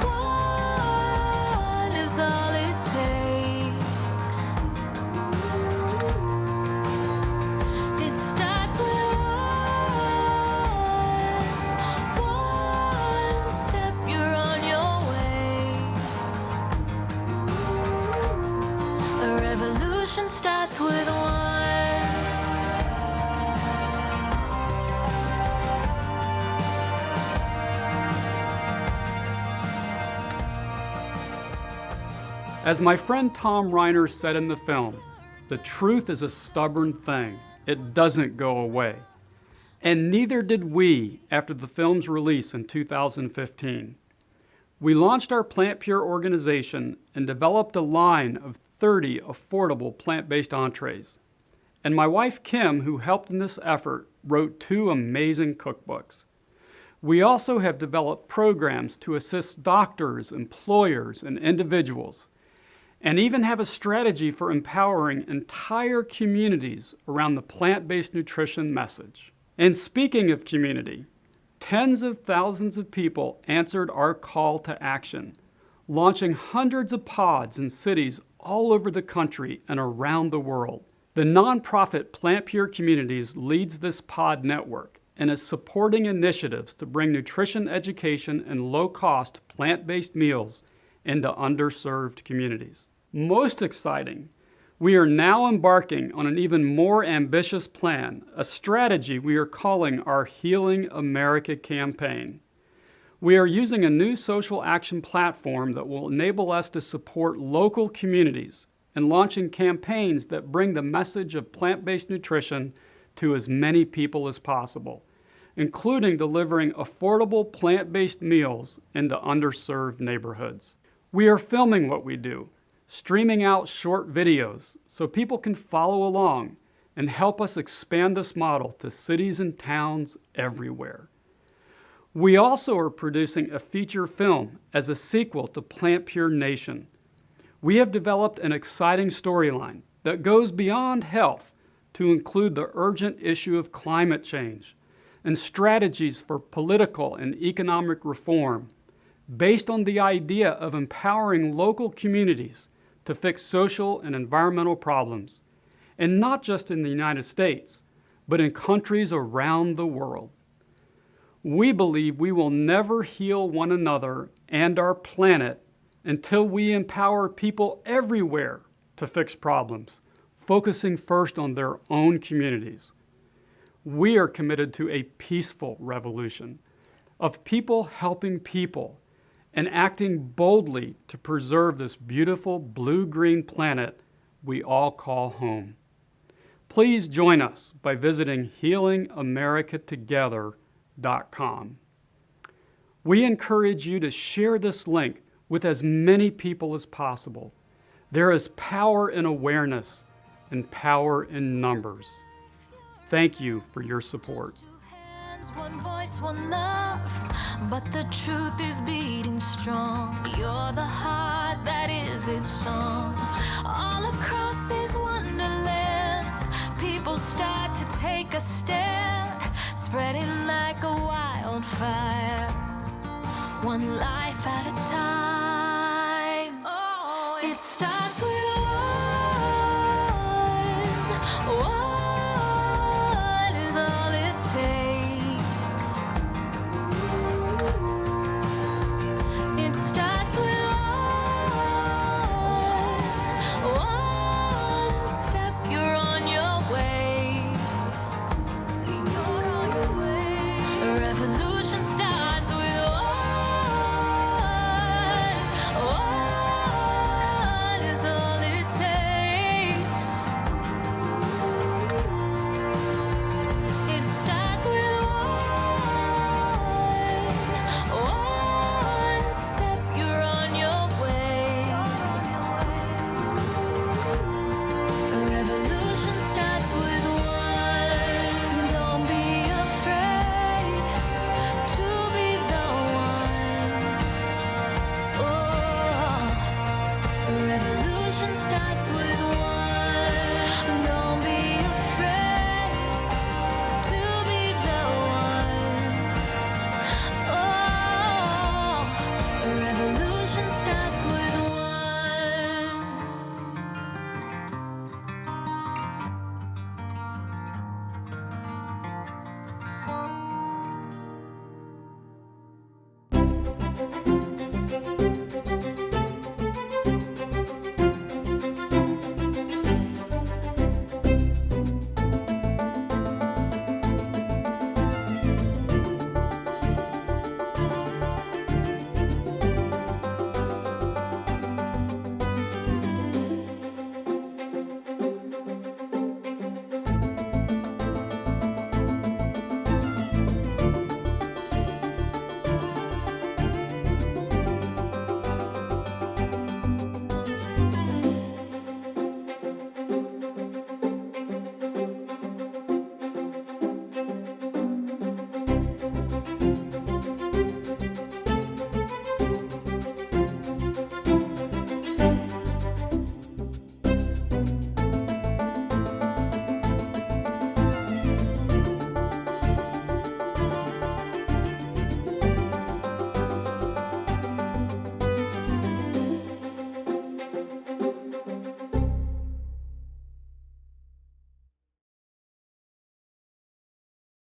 one is all it takes. It starts with one step, you're on your way. A revolution starts with one. As my friend Tom Reiner said in the film, the truth is a stubborn thing. It doesn't go away. And neither did we after the film's release in 2015. We launched our Plant Pure organization and developed a line of 30 affordable plant-based entrees. And my wife Kim, who helped in this effort, wrote 2 amazing cookbooks. We also have developed programs to assist doctors, employers, and individuals, and even have a strategy for empowering entire communities around the plant-based nutrition message. And speaking of community, tens of thousands of people answered our call to action, launching hundreds of pods in cities all over the country and around the world. The nonprofit Plant Pure Communities leads this pod network and is supporting initiatives to bring nutrition education and low-cost plant-based meals into underserved communities. Most exciting, we are now embarking on an even more ambitious plan, a strategy we are calling our Healing America campaign. We are using a new social action platform that will enable us to support local communities and launching campaigns that bring the message of plant-based nutrition to as many people as possible, including delivering affordable plant-based meals into underserved neighborhoods. We are filming what we do, streaming out short videos so people can follow along and help us expand this model to cities and towns everywhere. We also are producing a feature film as a sequel to Plant Pure Nation. We have developed an exciting storyline that goes beyond health to include the urgent issue of climate change, and strategies for political and economic reform based on the idea of empowering local communities to fix social and environmental problems, and not just in the United States, but in countries around the world. We believe we will never heal one another and our planet until we empower people everywhere to fix problems, focusing first on their own communities. We are committed to a peaceful revolution of people helping people and acting boldly to preserve this beautiful blue-green planet we all call home. Please join us by visiting healingamericatogether.com. We encourage you to share this link with as many people as possible. There is power in awareness and power in numbers. Thank you for your support. One voice, one love, but the truth is beating strong. You're the heart that is its song. All across these wonderlands, people start to take a stand, spreading like a wildfire, one life at a time. Oh, it starts